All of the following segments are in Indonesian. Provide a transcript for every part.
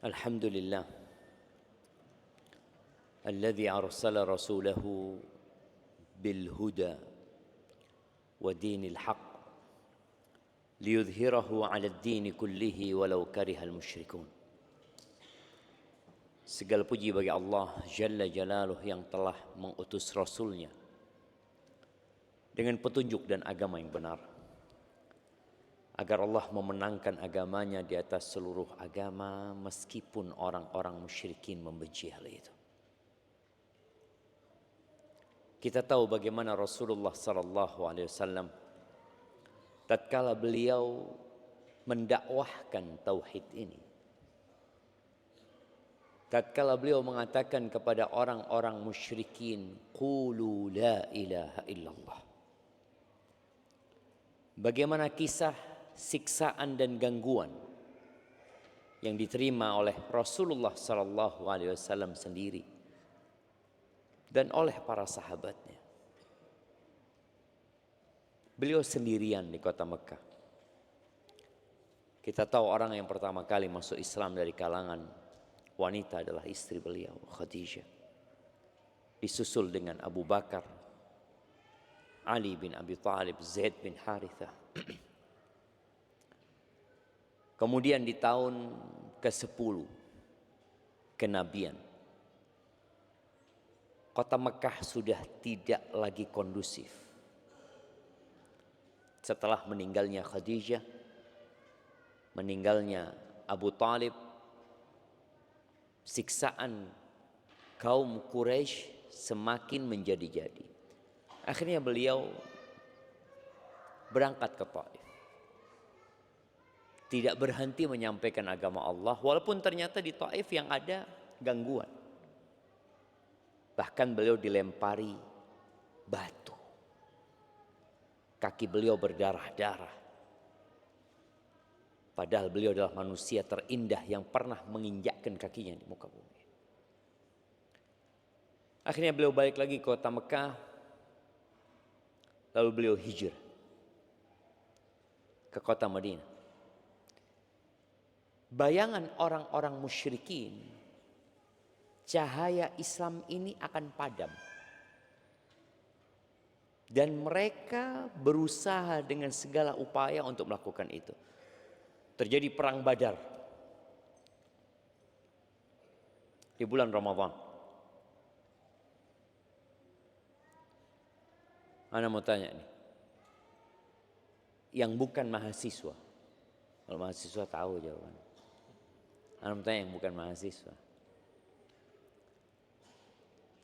Alhamdulillah alladzi arsala rasulahu bil huda wa dinil haqq liyudhhirahu 'ala ad-din kullihi walau karihal musyrikun. Segala puji bagi Allah Jalla Jalaluh yang telah mengutus Rasulnya dengan petunjuk dan agama yang benar, agar Allah memenangkan agamanya di atas seluruh agama meskipun orang-orang musyrikin membenci hal itu. Kita tahu bagaimana Rasulullah sallallahu alaihi wasallam tatkala beliau mendakwahkan tauhid ini, tatkala beliau mengatakan kepada orang-orang musyrikin, qulu la ilaha illallah. Bagaimana kisah siksaan dan gangguan yang diterima oleh Rasulullah sallallahu alaihi wasallam sendiri dan oleh para sahabatnya. Beliau sendirian di kota Mekah. Kita tahu orang yang pertama kali masuk Islam dari kalangan wanita adalah istri beliau, Khadijah. Disusul dengan Abu Bakar, Ali bin Abi Thalib, Zaid bin Harithah. Kemudian di tahun ke-10 kenabian, kota Mekah sudah tidak lagi kondusif. Setelah meninggalnya Khadijah, meninggalnya Abu Thalib, siksaan kaum Quraisy semakin menjadi-jadi. Akhirnya beliau berangkat ke Taif. Tidak berhenti menyampaikan agama Allah, walaupun ternyata di Taif yang ada gangguan. Bahkan beliau dilempari batu. Kaki beliau berdarah-darah. Padahal beliau adalah manusia terindah yang pernah menginjakkan kakinya di muka bumi. Akhirnya beliau balik lagi ke kota Mekah. Lalu beliau hijrah ke kota Madinah. Bayangan orang-orang musyrikin, cahaya Islam ini akan padam. Dan mereka berusaha dengan segala upaya untuk melakukan itu. Terjadi perang Badar di bulan Ramadan. Ana mau tanya nih, yang bukan mahasiswa, kalau mahasiswa tahu jawabannya. Ana mau tanya yang bukan mahasiswa,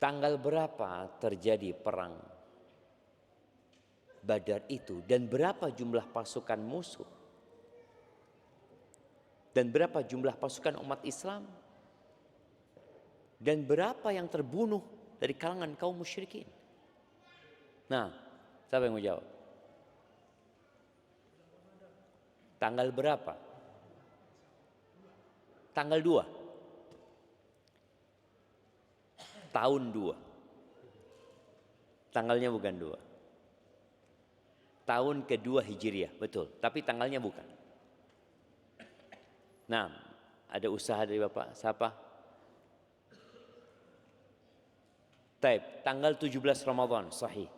tanggal berapa terjadi perang Badar itu, dan berapa jumlah pasukan musuh, dan berapa jumlah pasukan umat Islam, dan berapa yang terbunuh dari kalangan kaum musyrikin? Nah, siapa yang mau jawab? Tanggal berapa? Tanggal 2. Tahun 2. Tanggalnya bukan 2. Tahun kedua Hijriah, betul. Tapi tanggalnya bukan. Nah, ada usaha dari Bapak. Siapa? Taib, tanggal 17 Ramadan, sahih.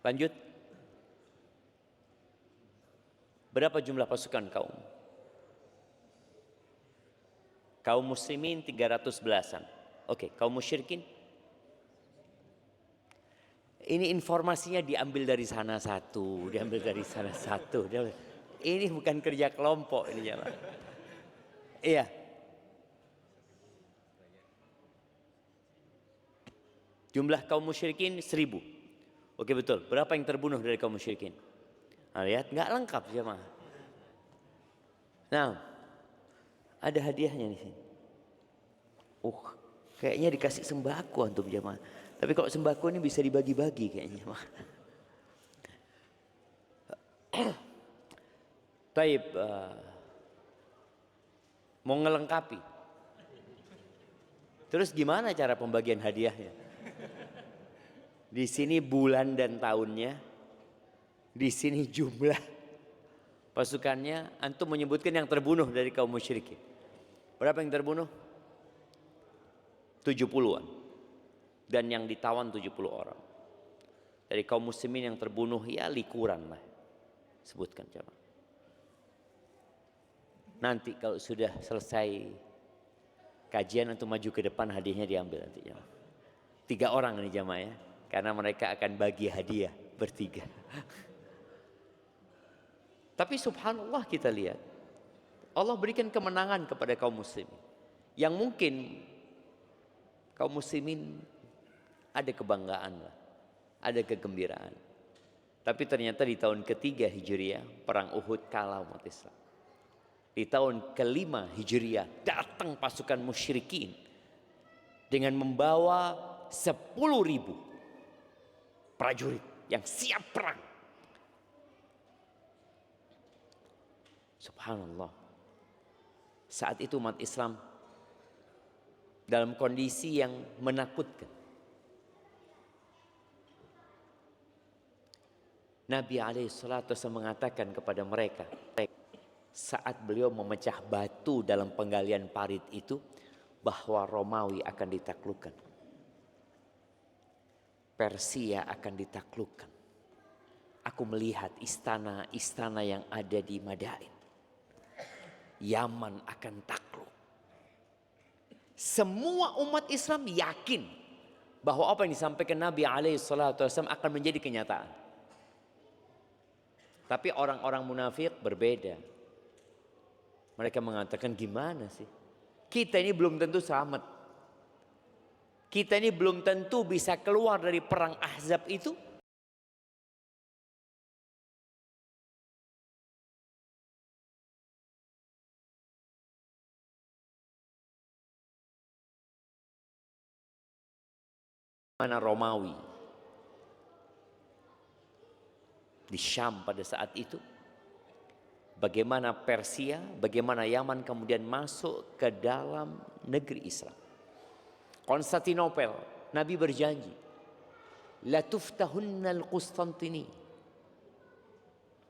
Lanjut. Berapa jumlah pasukan kaum? Kaum muslimin 300 belasan. Oke, kaum musyrikin? Ini informasinya diambil dari sana satu, diambil dari sana satu. Ini bukan kerja kelompok ini jemaah. Iya. Jumlah kaum musyrikin 1000. Oke, betul. Berapa yang terbunuh dari kaum musyrikin? Nah, lihat, nggak lengkap jemaah. Nah, ada hadiahnya di sini. Kayaknya dikasih sembako untuk jemaah. Tapi kalau sembako ini bisa dibagi-bagi kayaknya. Taib, mau ngelengkapi. Terus gimana cara pembagian hadiahnya? Di sini bulan dan tahunnya, di sini jumlah pasukannya. Antum menyebutkan yang terbunuh dari kaum musyrikin. Berapa yang terbunuh? 70-an. Dan yang ditawan 70 orang. Dari kaum muslimin yang terbunuh ya likuran lah. Sebutkan jamaah. Nanti kalau sudah selesai kajian untuk maju ke depan, hadiahnya diambil nanti jamaah. 3 orang ini jamaah ya. Karena mereka akan bagi hadiah bertiga. Tapi subhanallah kita lihat. Allah berikan kemenangan kepada kaum muslimin. Yang mungkin kaum muslimin ada kebanggaan lah. Ada kegembiraan. Tapi ternyata di tahun ketiga Hijriah, perang Uhud kalah umat Islam. Di tahun kelima Hijriah, datang pasukan musyrikin dengan membawa 10.000 prajurit yang siap perang. Subhanallah. Saat itu umat Islam dalam kondisi yang menakutkan. Nabi SAW mengatakan kepada mereka saat beliau memecah batu dalam penggalian parit itu, bahwa Romawi akan ditaklukkan, Persia akan ditaklukkan. Aku melihat istana-istana yang ada di Madain. Yaman akan takluk. Semua umat Islam yakin bahwa apa yang disampaikan Nabi SAW akan menjadi kenyataan. Tapi orang-orang munafik berbeda. Mereka mengatakan, gimana sih? Kita ini belum tentu selamat. Kita ini belum tentu bisa keluar dari perang Ahzab itu. Mana Romawi di Syam pada saat itu, bagaimana Persia, bagaimana Yaman kemudian masuk ke dalam negeri Islam. Konstantinopel, Nabi berjanji, la tuftahunnal Qustantini,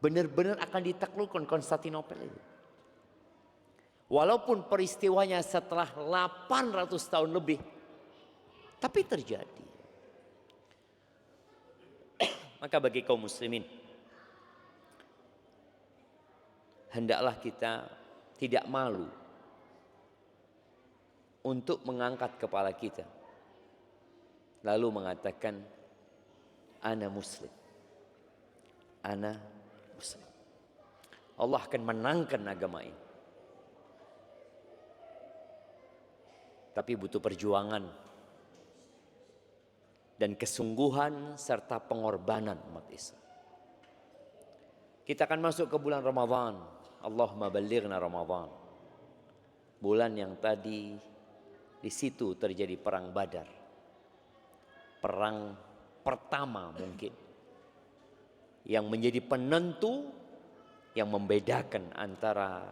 benar-benar akan ditaklukkan Konstantinopel itu. Walaupun peristiwanya setelah 800 tahun lebih, tapi terjadi. Maka bagi kaum muslimin, hendaklah kita tidak malu untuk mengangkat kepala kita lalu mengatakan ana muslim, ana muslim. Allah akan menangkan agama ini, tapi butuh perjuangan dan kesungguhan serta pengorbanan umat Islam. Kita akan masuk ke bulan Ramadan. Allahumma ballighna Ramadan. Bulan yang tadi di situ terjadi perang Badar. Perang pertama mungkin yang menjadi penentu yang membedakan antara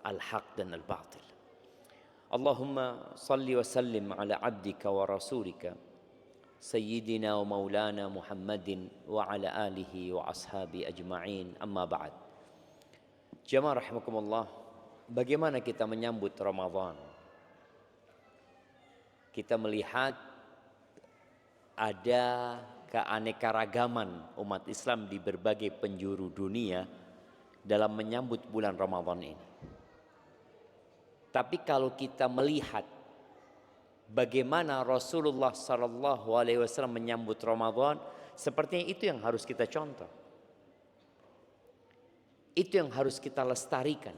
al-haq dan al-batil. Allahumma salli wa sallim ala abdika wa rasulika Sayyidina wa maulana Muhammadin wa ala alihi wa ashabi ajma'in, amma ba'd. Jamaah rahimakumullah, bagaimana kita menyambut Ramadan? Kita melihat ada keanekaragaman umat Islam di berbagai penjuru dunia dalam menyambut bulan Ramadan ini. Tapi kalau kita melihat bagaimana Rasulullah SAW menyambut Ramadan, sepertinya itu yang harus kita contoh. Itu yang harus kita lestarikan.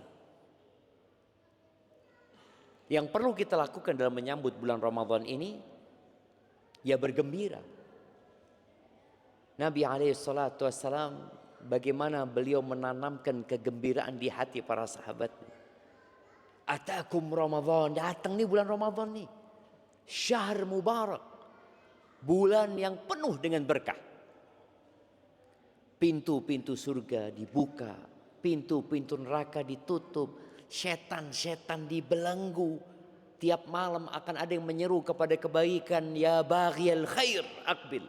Yang perlu kita lakukan dalam menyambut bulan Ramadan ini, ya bergembira. Nabi SAW bagaimana beliau menanamkan kegembiraan di hati para sahabat. Atakum Ramadan, datang nih bulan Ramadan nih. Syahr mubarak, bulan yang penuh dengan berkah. Pintu-pintu surga dibuka, pintu-pintu neraka ditutup, setan-setan dibelenggu. Tiap malam akan ada yang menyeru kepada kebaikan, ya baghiyal khair aqbil.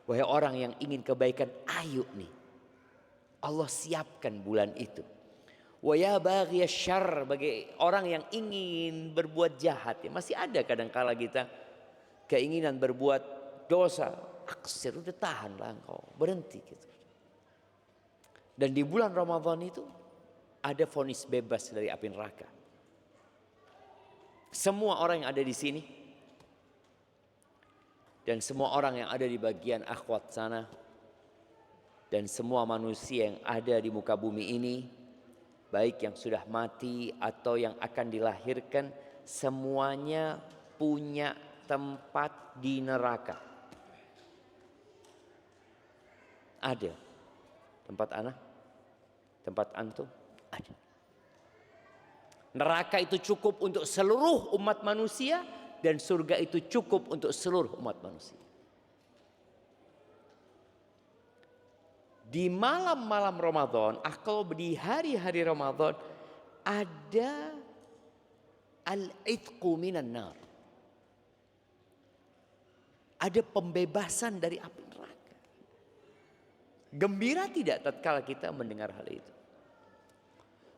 Wahai orang yang ingin kebaikan, ayo nih. Allah siapkan bulan itu. Wa ya baghiyasy syarr, bagi orang yang ingin berbuat jahat. Ya, masih ada kadang-kala kita keinginan berbuat dosa. Aksir, udah tahanlah engkau, berhenti gitu. Dan di bulan Ramadan itu ada vonis bebas dari api neraka. Semua orang yang ada di sini dan semua orang yang ada di bagian akhwat sana dan semua manusia yang ada di muka bumi ini, baik yang sudah mati atau yang akan dilahirkan, semuanya punya tempat di neraka. Ada tempat anak, tempat antum, ada. Neraka itu cukup untuk seluruh umat manusia dan surga itu cukup untuk seluruh umat manusia. Di malam-malam Ramadan, atau di hari-hari Ramadan, ada al-itqu minan nar. Ada pembebasan dari api neraka. Gembira tidak tatkala kita mendengar hal itu?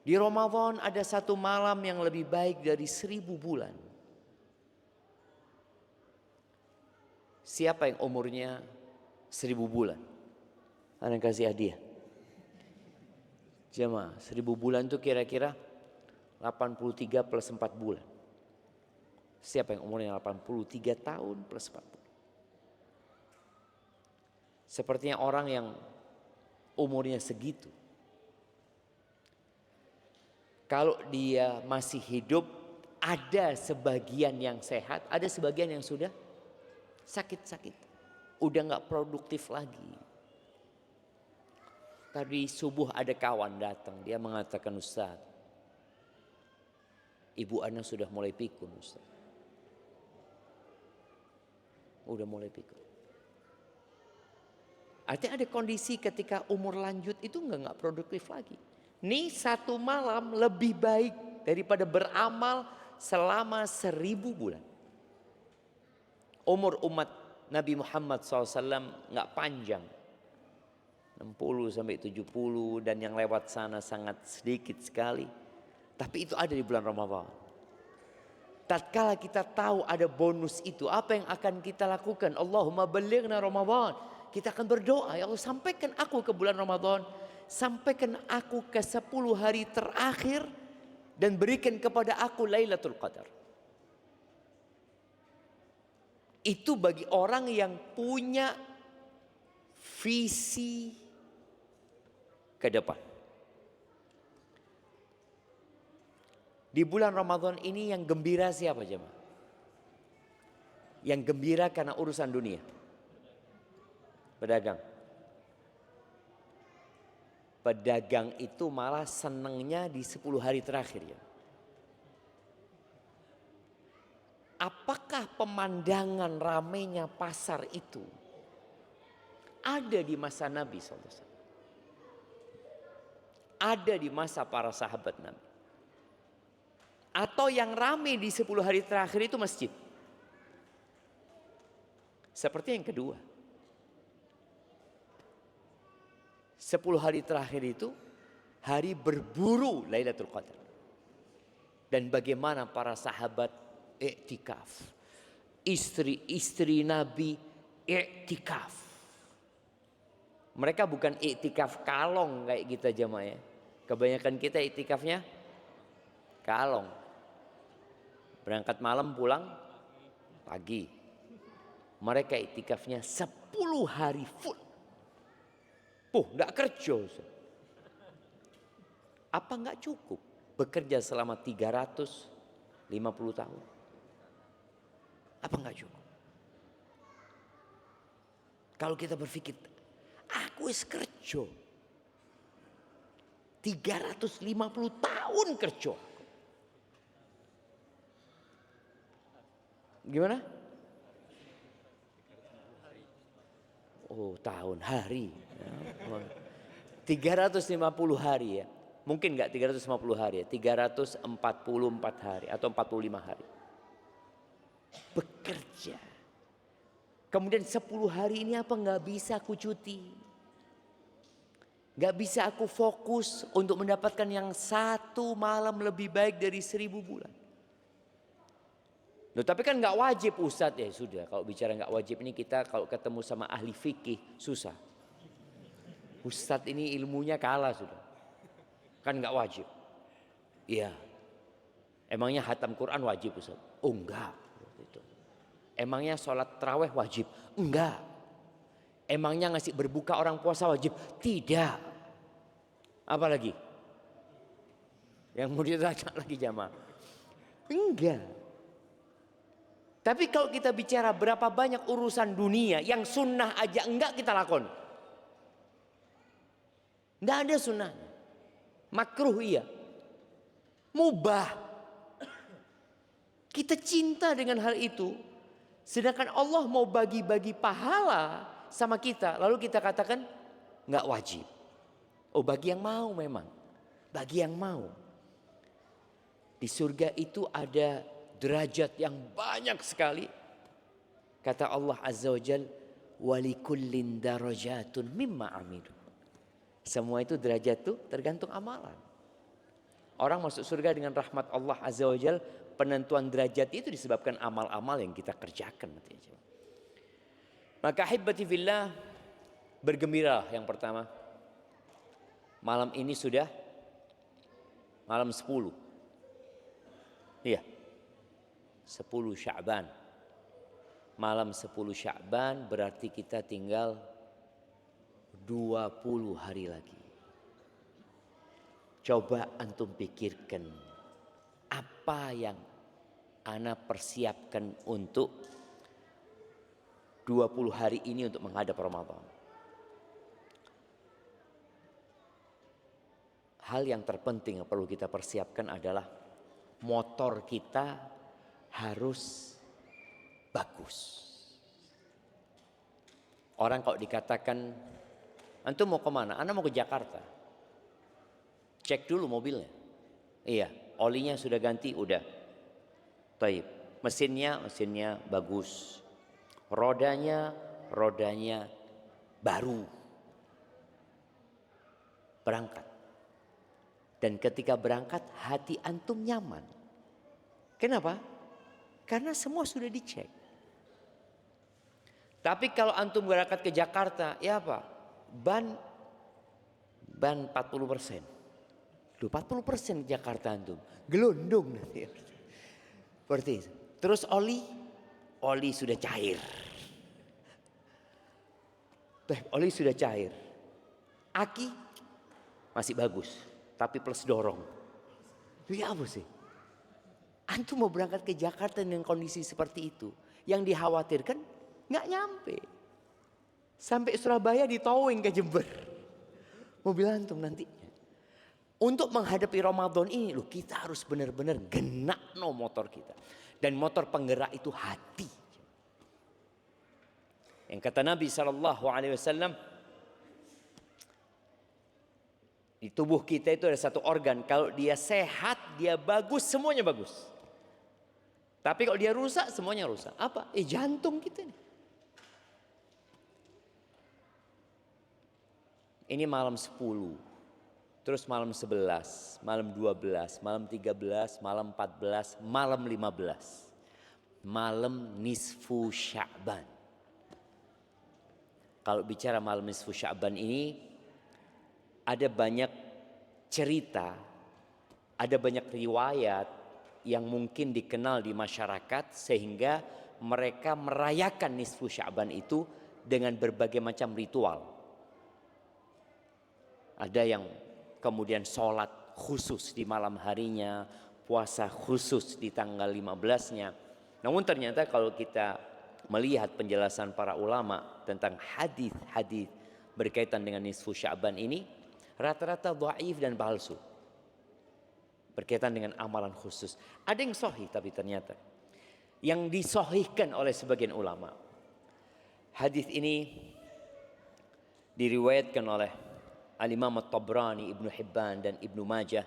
Di Ramadan ada satu malam yang lebih baik dari 1000 bulan. Siapa yang umurnya 1000 bulan? Anda kasih hadiah. Jemaah, 1000 bulan itu kira-kira 83 plus 4 bulan. Siapa yang umurnya 83 tahun plus 4 bulan? Sepertinya orang yang umurnya segitu, kalau dia masih hidup, ada sebagian yang sehat, ada sebagian yang sudah sakit-sakit, udah gak produktif lagi. Tadi subuh ada kawan datang, dia mengatakan, Ustaz, ibu ana sudah mulai pikun, Ustaz. Udah mulai pikun. Artinya ada kondisi ketika umur lanjut itu nggak produktif lagi. Nih satu malam lebih baik daripada beramal selama 1000 bulan. Umur umat Nabi Muhammad SAW nggak panjang, 60 sampai 70, dan yang lewat sana sangat sedikit sekali. Tapi itu ada di bulan Ramadan. Tatkala kita tahu ada bonus itu, apa yang akan kita lakukan? Allahumma ballighna Ramadan. Kita akan berdoa, ya Allah, sampaikan aku ke bulan Ramadan, sampaikan aku ke 10 hari terakhir, dan berikan kepada aku Lailatul Qadar. Itu bagi orang yang punya visi ke depan. Di bulan Ramadan ini yang gembira siapa jemaah? Yang gembira karena urusan dunia. Pedagang. Pedagang itu malah senangnya di 10 hari terakhir ya. Apakah pemandangan ramainya pasar itu ada di masa Nabi SAW? Ada di masa para sahabat Nabi? Atau yang ramai di 10 hari terakhir itu masjid? Seperti yang kedua. 10 hari terakhir itu hari berburu Lailatul Qadar. Dan bagaimana para sahabat iktikaf. Istri-istri Nabi iktikaf. Mereka bukan iktikaf kalong kayak kita jemaah ya. Kebanyakan kita iktikafnya kalong. Berangkat malam pulang pagi. Mereka iktikafnya 10 hari full. Enggak kerja. Apa enggak cukup bekerja selama 350 tahun? Apa enggak cukup? Kalau kita berpikir, aku wis kerja 350 tahun kerja. Gimana? Oh, tahun, hari. 350 hari ya. Mungkin enggak 350 hari ya. 344 hari atau 45 hari. Bekerja. Kemudian 10 hari ini apa enggak bisa aku cuti? Gak bisa aku fokus untuk mendapatkan yang satu malam lebih baik dari 1000 bulan. Loh, tapi kan gak wajib Ustadz. Ya sudah, kalau bicara gak wajib ini kita kalau ketemu sama ahli fikih susah. Ustadz ini ilmunya kalah sudah. Kan gak wajib. Iya. Emangnya hatam Quran wajib Ustadz? Oh enggak. Emangnya sholat taraweh wajib? Enggak. Emangnya ngasih berbuka orang puasa wajib? Tidak. Apa lagi? Yang mau ditanya lagi jamaah? Enggak. Tapi kalau kita bicara berapa banyak urusan dunia yang sunnah aja enggak kita lakon. Enggak ada sunnahnya. Makruh iya. Mubah. Kita cinta dengan hal itu. Sedangkan Allah mau bagi-bagi pahala sama kita, lalu kita katakan nggak wajib. Oh, bagi yang mau memang, bagi yang mau. Di surga itu ada derajat yang banyak sekali. Kata Allah Azza wa Jal, walikullin darajatun mimma amilu. Semua itu derajat itu tergantung amalan. Orang masuk surga dengan rahmat Allah Azza wa Jal, penentuan derajat itu disebabkan amal-amal yang kita kerjakan. Maka hibbati fillah, bergembira yang pertama. Malam ini sudah malam 10. Iya. 10 Sya'ban. Malam 10 Sya'ban berarti kita tinggal 20 hari lagi. Coba antum pikirkan apa yang ana persiapkan untuk 20 hari ini untuk menghadap Ramadan. Hal yang terpenting yang perlu kita persiapkan adalah motor kita harus bagus. Orang kalau dikatakan, antum mau kemana? Ana mau ke Jakarta. Cek dulu mobilnya. Iya, olinya sudah ganti, udah. Taib. Mesinnya bagus. Rodanya baru. Berangkat. Dan ketika berangkat hati antum nyaman. Kenapa? Karena semua sudah dicek. Tapi kalau antum berangkat ke Jakarta, ya apa? Ban 40%. 40% Jakarta antum. Gelondong nanti. Seperti itu. Terus oli sudah cair. Oli sudah cair. Aki masih bagus, tapi plus dorong. Ya apa sih? Antum mau berangkat ke Jakarta dengan kondisi seperti itu, yang dikhawatirkan nggak nyampe. Sampai Surabaya ditowing ke Jember. Mobil antum nanti. Untuk menghadapi Ramadan ini loh, kita harus benar-benar genak motor kita. Dan motor penggerak itu hati. Yang kata Nabi SAW, di tubuh kita itu ada satu organ. Kalau dia sehat, dia bagus, semuanya bagus. Tapi kalau dia rusak, semuanya rusak. Apa? Jantung kita nih. Ini malam 10. Terus malam 11, malam 12, malam 13, malam 14, malam 15. Malam nisfu Sya'ban. Kalau bicara malam nisfu Sya'ban ini, ada banyak cerita, ada banyak riwayat yang mungkin dikenal di masyarakat sehingga mereka merayakan nisfu Sya'ban itu dengan berbagai macam ritual. Ada yang kemudian sholat khusus di malam harinya, puasa khusus di tanggal 15-nya. Namun ternyata kalau kita melihat penjelasan para ulama tentang hadis-hadis berkaitan dengan nisfu Sya'ban ini, rata-rata dhaif dan palsu. Berkaitan dengan amalan khusus. Ada yang sahih tapi ternyata yang disahihkan oleh sebagian ulama. Hadis ini diriwayatkan oleh Al-Imam At-Tabrani, Ibnu Hibban dan Ibnu Majah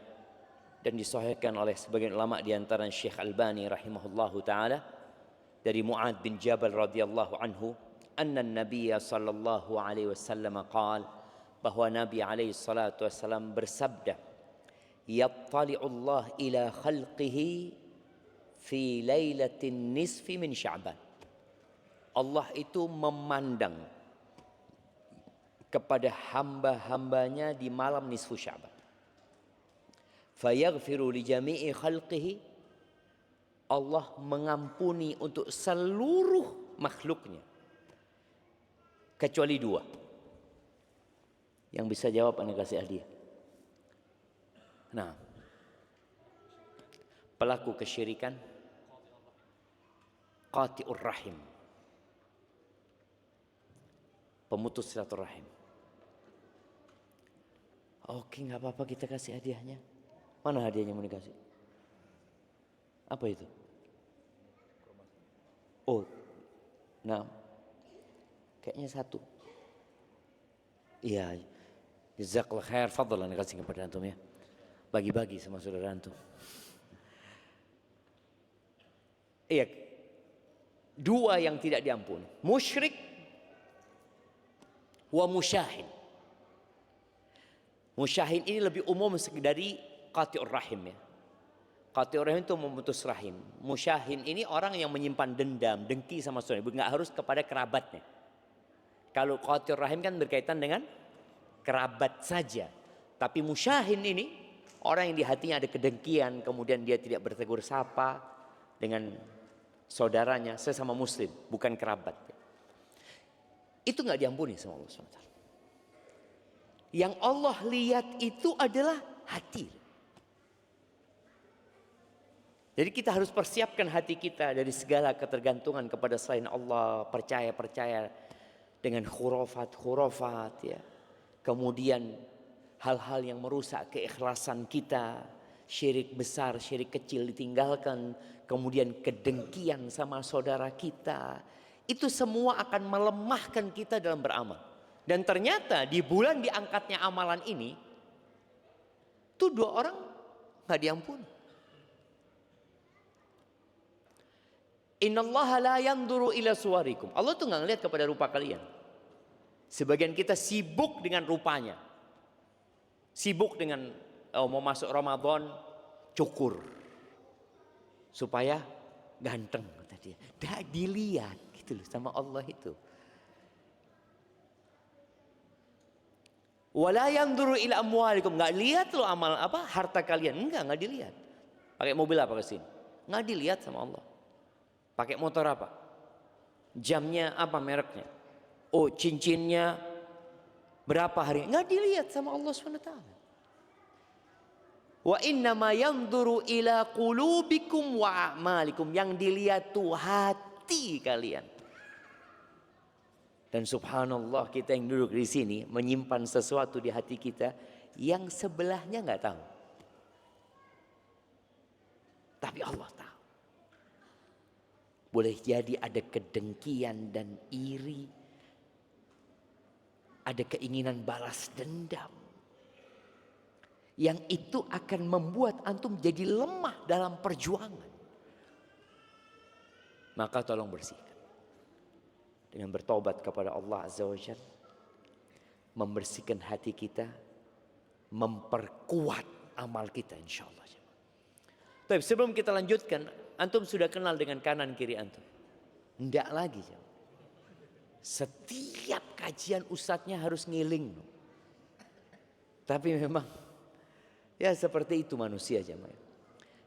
dan disahihkan oleh sebagian ulama di antara Syekh Albani rahimahullahu taala dari Mu'adz bin Jabal radhiyallahu anhu, anna an-nabiy sallallahu alaihi wasallam qala bahwa Nabi alaihi salatu wassalam bersabda, yattali'ullah ila khalqihi fi lailatin nisfi min Sya'ban. Allah itu memandang kepada hamba-hambanya di malam nisfu Sya'ban. Fayaghfiru li jami'i khalqihi, Allah mengampuni untuk seluruh makhluknya kecuali dua. Yang bisa jawab Anda kasih hadiah. Nah, pelaku kesyirikan, qati'ur rahim, pemutus silaturahim. Oke, nggak apa-apa, kita kasih hadiahnya. Mana hadiahnya mau dikasih? Apa itu? Oh, nah, kayaknya satu. Iya, jazakallah khair, fadlan kasih kepada antum ya. Bagi-bagi sama saudara antum. Iya, dua yang tidak diampuni, musyrik wa musyahin. Musyahin ini lebih umum dari qati'ur rahim ya. Qati'ur rahim itu memutus rahim. Musyahin ini orang yang menyimpan dendam, dengki sama saudara, nggak harus kepada kerabatnya. Kalau qati'ur rahim kan berkaitan dengan kerabat saja. Tapi musyahin ini orang yang di hatinya ada kedengkian, kemudian dia tidak bertegur sapa dengan saudaranya sesama muslim, bukan kerabat. Itu nggak diampuni sama Allah SWT. Yang Allah lihat itu adalah hati. Jadi kita harus persiapkan hati kita dari segala ketergantungan kepada selain Allah, percaya dengan khurafat ya. Kemudian hal-hal yang merusak keikhlasan kita, syirik besar, syirik kecil ditinggalkan, kemudian kedengkian sama saudara kita. Itu semua akan melemahkan kita dalam beramal. Dan ternyata di bulan diangkatnya amalan ini, tuh dua orang nggak diampuni. Innallaha la yanzuru ila suwarikum. Allah tuh nggak ngelihat kepada rupa kalian. Sebagian kita sibuk dengan rupanya, sibuk dengan mau masuk Ramadan cukur supaya ganteng kata dia. Dah dilihat gitu loh sama Allah itu. Wala yanzuru ila amwalikum, nggak lihat loh amal apa harta kalian, nggak dilihat. Pakai mobil apa kesini, nggak dilihat sama Allah. Pakai motor apa? Jamnya apa mereknya? Oh, cincinnya berapa hari? Nggak dilihat sama Allah SWT. Wa innama yanzuru ila qulubikum wa a'malikum. Yang dilihat tuh hati kalian. Dan subhanallah, kita yang duduk di sini menyimpan sesuatu di hati kita yang sebelahnya nggak tahu. Tapi Allah tahu. Boleh jadi ada kedengkian dan iri, ada keinginan balas dendam, yang itu akan membuat antum jadi lemah dalam perjuangan. Maka tolong bersihkan dengan bertobat kepada Allah Azza wa Jalla, membersihkan hati kita, memperkuat amal kita insyaallah. Tapi sebelum kita lanjutkan, antum sudah kenal dengan kanan kiri antum? Enggak lagi. Setiap kajian ustadznya harus ngiling. Tapi memang ya seperti itu manusia jemaah.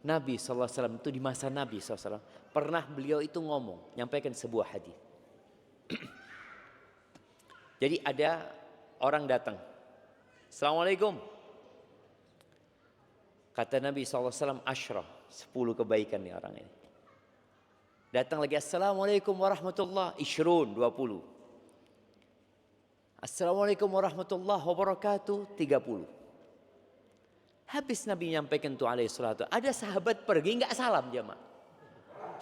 Nabi SAW itu di masa Nabi SAW pernah beliau itu ngomong, nyampaikan sebuah hadis. Jadi ada orang datang, Assalamualaikum. Kata Nabi SAW, asyrah, 10 kebaikan nih orang ini. Datang lagi, Assalamualaikum warahmatullahi wabarakatuh, 20. Assalamualaikum warahmatullahi wabarakatuh, 30. Habis Nabi menyampaikan itu alaihi salatu, ada sahabat pergi nggak salam jemaah.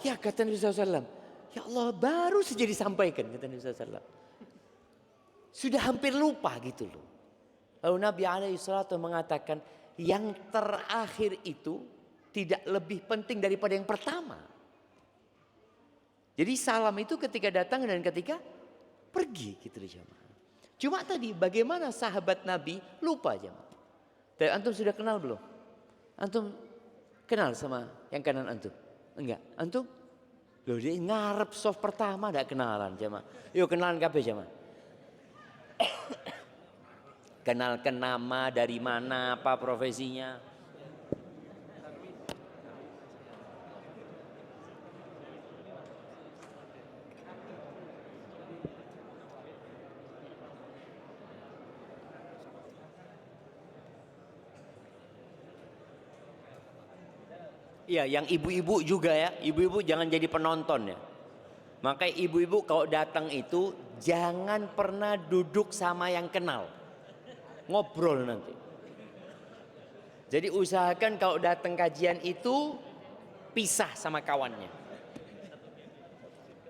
Ya kata Nabi SAW, ya Allah baru saja disampaikan, kata Nabi SAW. Sudah hampir lupa gitu loh. Lalu Nabi alaihi salatu mengatakan, yang terakhir itu tidak lebih penting daripada yang pertama. Jadi salam itu ketika datang dan ketika pergi gitu loh jemaah. Cuma tadi bagaimana sahabat Nabi lupa jemaah. Tapi antum sudah kenal belum? Antum kenal sama yang kanan antum? Enggak. Antum? Loh dia ngarep soft pertama enggak kenalan jemaah. Yuk kenalan kabeh jemaah. Kenalkan nama, dari mana, apa profesinya. Iya, yang ibu-ibu juga ya. Ibu-ibu jangan jadi penonton ya. Makanya ibu-ibu kalau datang itu jangan pernah duduk sama yang kenal. Ngobrol nanti. Jadi usahakan kalau datang kajian itu pisah sama kawannya.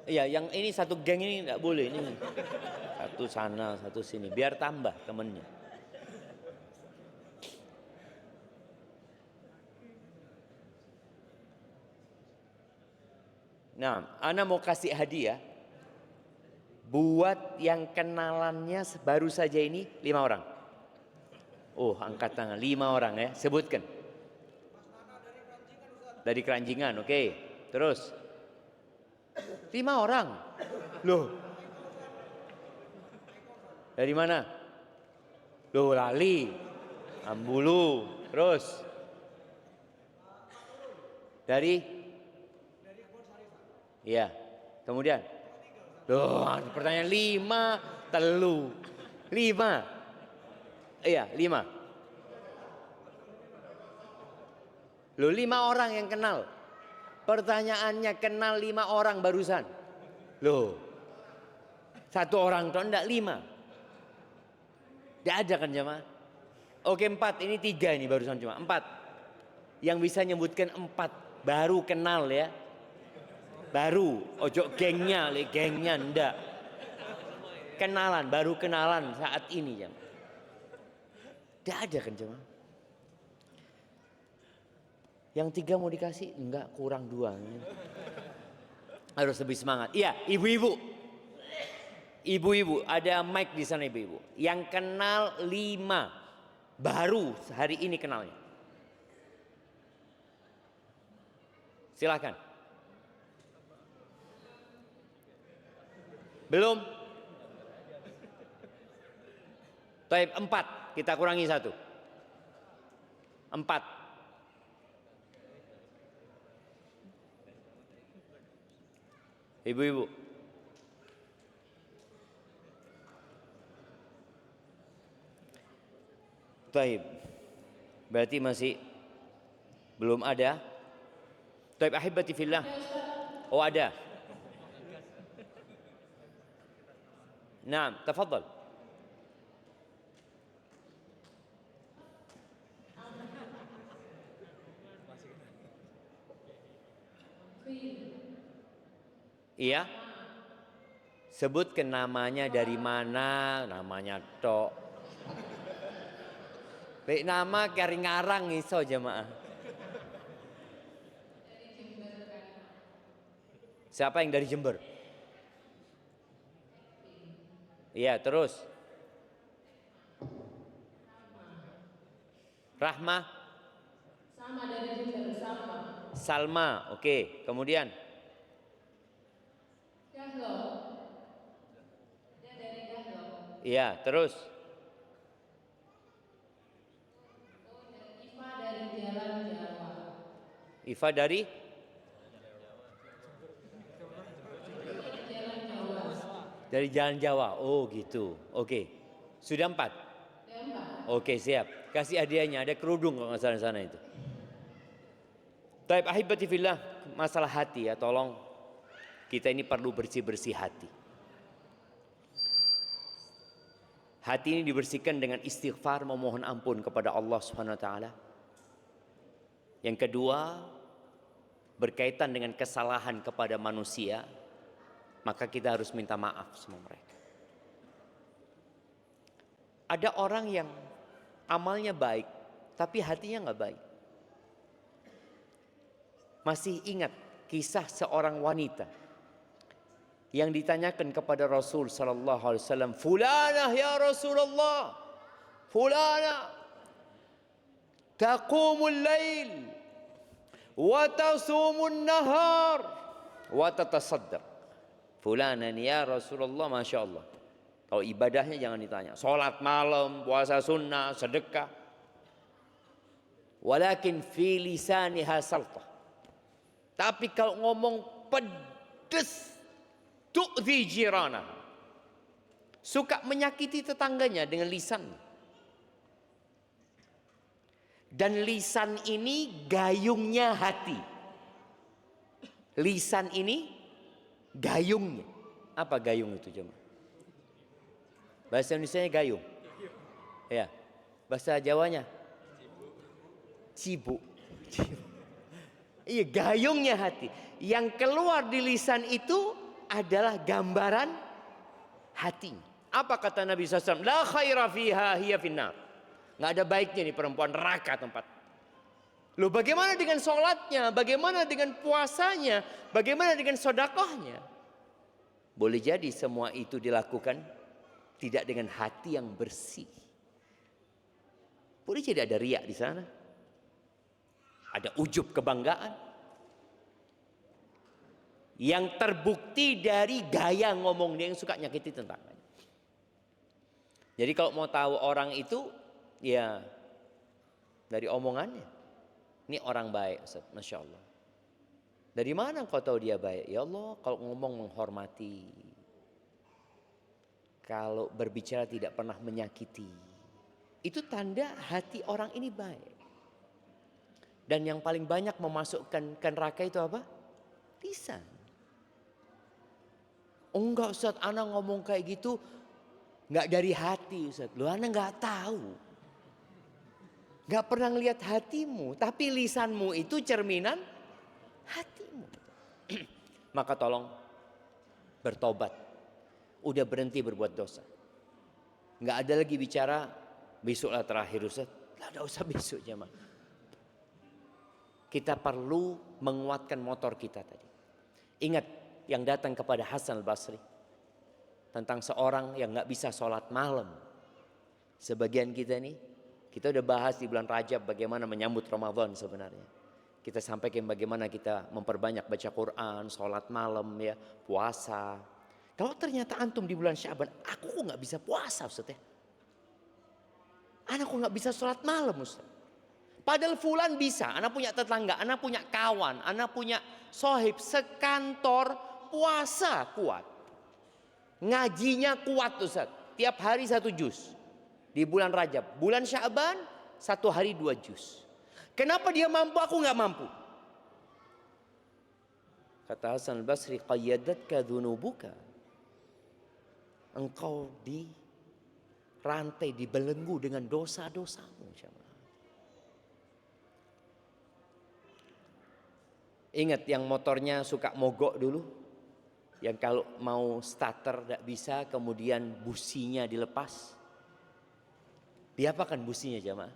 Iya, yang ini satu geng ini enggak boleh ini. Satu sana, satu sini, biar tambah temennya. Nah, ana mau kasih hadiah buat yang kenalannya baru saja ini 5 orang. Oh, angkat tangan 5 orang ya, sebutkan. Dari Keranjingan, oke. Terus 5 orang. Loh. Dari mana? Loh, lali. Ambulu. Terus dari iya. Kemudian loh, pertanyaan 5, telu. 5. Iya, 5. Loh, 5 orang yang kenal. Pertanyaannya kenal 5 orang barusan. Loh. 1 orang tuh enggak 5. Enggak ada kan jemaah? Oke 4, ini 3 ini barusan cuma 4. Yang bisa nyebutkan 4 baru kenal ya. Baru, ojo gengnya enggak. Kenalan, baru kenalan saat ini jemaah. Enggak ada kan jemaah? Yang 3 mau dikasih? Enggak, kurang 2. Harus lebih semangat. Iya, ibu-ibu. Ibu-ibu, ada mic di sana ibu-ibu. Yang kenal 5. Baru hari ini kenalnya. Silakan. Belum? Taib 4, kita kurangi 1. 4. Ibu-ibu. Taib. Berarti masih belum ada. Taib ahibati fillah. Oh ada. Naam, tafadhal. Iya. Sebutkan namanya dari mana, namanya tok. Baik nama kari ngarang iso jemaah. Siapa yang dari Jember? Iya, terus. Rahmah. Sama dari Jember, Salma, oke. Kemudian. Dahlo. Dia dari Dahlo. Iya, terus. Iva dari Jalan Jawa. Iva dari? Dari Jalan Jawa. Oh gitu. Oke. Sudah 4? Oke, siap. Kasih hadiahnya. Ada kerudung kalau nggak salah sana itu. Taib ahibati fillah. Masalah hati ya. Tolong. Kita ini perlu bersih-bersih hati. Hati ini dibersihkan dengan istighfar, memohon ampun kepada Allah Subhanahu wa taala. Yang kedua, berkaitan dengan kesalahan kepada manusia, maka kita harus minta maaf sama mereka. Ada orang yang amalnya baik, tapi hatinya nggak baik. Masih ingat kisah seorang wanita yang ditanyakan kepada Rasul sallallahu alaihi wasallam, "Fulanah ya Rasulullah, fulanah taqumul lail wa tasumun nahar wa tatasaddaq." Fulanah ya Rasulullah, Masya Allah. Kalau ibadahnya jangan ditanya. Salat malam, puasa sunnah, sedekah. Walakin fi lisaniha saltah. Tapi kalau ngomong pedes, tu'zi jirana, suka menyakiti tetangganya dengan lisan. Dan lisan ini gayungnya hati. Lisan ini gayungnya. Apa gayung itu jemaah? Bahasa Indonesianya gayung. Ya. Bahasa Jawanya cibuk. Iya, gayungnya hati. Yang keluar di lisan itu adalah gambaran hati. Apa kata Nabi SAW? La khaira fiha hiya finnar. Nggak ada baiknya nih perempuan, neraka tempat. Loh, bagaimana dengan sholatnya? Bagaimana dengan puasanya? Bagaimana dengan sedekahnya? Boleh jadi semua itu dilakukan tidak dengan hati yang bersih. Boleh jadi ada riak di sana. Ada ujub kebanggaan. Yang terbukti dari gaya ngomong dia yang suka nyakiti tetangganya. Jadi kalau mau tahu orang itu, ya dari omongannya. Ini orang baik, Ustaz. Masya Allah. Dari mana kau tahu dia baik? Ya Allah, kalau ngomong menghormati. Kalau berbicara tidak pernah menyakiti. Itu tanda hati orang ini baik. Dan yang paling banyak memasukkan ke neraka itu apa? Lisan. Oh enggak Ustaz, ana ngomong kayak gitu enggak dari hati Ustaz. Loh ana enggak tahu. Enggak pernah ngelihat hatimu, tapi lisanmu itu cerminan hatimu. Maka tolong bertobat. Udah berhenti berbuat dosa. Enggak ada lagi bicara besoklah terakhir Ustaz. Enggak usah besok jemaah. Kita perlu menguatkan motor kita tadi. Ingat yang datang kepada Hasan al-Basri tentang seorang yang nggak bisa sholat malam. Sebagian kita nih, kita udah bahas di bulan Rajab bagaimana menyambut Ramadan sebenarnya. Kita sampaikan bagaimana kita memperbanyak baca Quran, sholat malam, ya, puasa. Kalau ternyata antum di bulan Syaban, aku kok nggak bisa puasa Ustaz ya? Anak kok nggak bisa sholat malam Ustaz? Padahal fulan bisa, anak punya tetangga, anak punya kawan, anak punya sohib, sekantor, puasa kuat. Ngajinya kuat Ustaz, tiap hari 1 juz. Di bulan Rajab, bulan Syaban 1 hari 2 juz. Kenapa dia mampu, aku nggak mampu? Kata Hasan al-Basri, qayyadatka dhunubuka. Engkau dirantai, dibelenggu dengan dosa-dosamu. Ingat yang motornya suka mogok dulu, yang kalau mau starter tidak bisa, kemudian businya dilepas. Diapakan businya jamaah?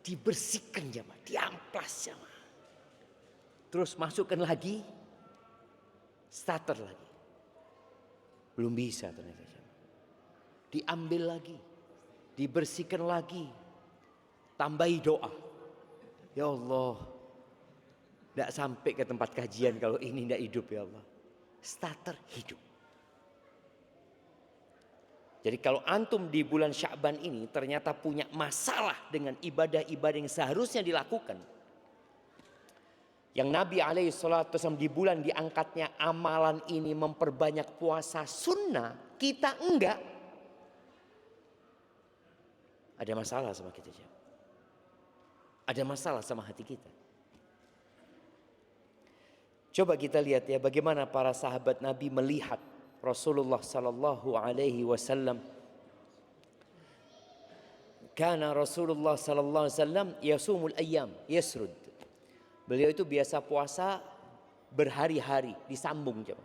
Dibersihkan jamaah, diamplas jamaah. Terus masukkan lagi, starter lagi. Belum bisa ternyata jamaah. Diambil lagi, dibersihkan lagi, tambahi doa. Ya Allah, tidak sampai ke tempat kajian kalau ini tidak hidup ya Allah. Starter hidup. Jadi kalau antum di bulan Sya'ban ini ternyata punya masalah dengan ibadah-ibadah yang seharusnya dilakukan. Yang Nabi SAW di bulan diangkatnya amalan ini memperbanyak puasa sunnah, kita enggak. Ada masalah sama kita. Ada masalah sama hati kita. Coba kita lihat ya bagaimana para sahabat Nabi melihat Rasulullah sallallahu alaihi wasallam. Kana Rasulullah sallallahu alaihi wasallam yasumul ayyam, yasrud. Beliau itu biasa puasa berhari-hari, disambung coba.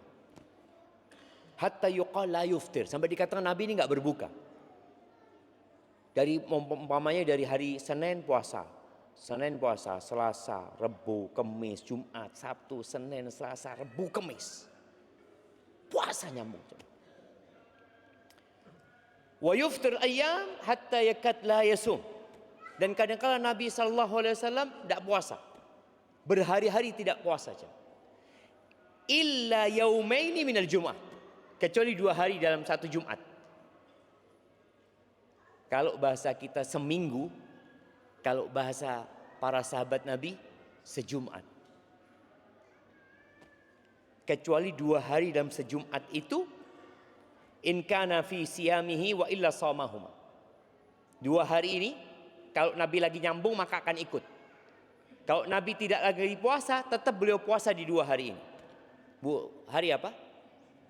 Hatta yuqal la yuftir, sampai dikatakan Nabi ini enggak berbuka. Dari umpamanya dari hari Senin puasa, Selasa, Rabu, Kamis, Jumat, Sabtu, Senin, Selasa, Rabu, Kamis. puasa nyambung. Wa yuftir ayyam hatta yakad la yasum. Dan kadang-kala Nabi sallallahu alaihi wasallam tidak puasa. Berhari-hari tidak puasa. Illa yaumaini minal Jum'ah. Kecuali 2 hari dalam satu Jumat. Kalau bahasa kita seminggu, kalau bahasa para sahabat Nabi sejumat. Kecuali 2 hari dalam sejumat itu, in kana fi siyamihi wa illa sawmahuma. 2 hari ini kalau Nabi lagi nyambung maka akan ikut. Kalau Nabi tidak lagi puasa, tetap beliau puasa di 2 hari ini. Hari apa?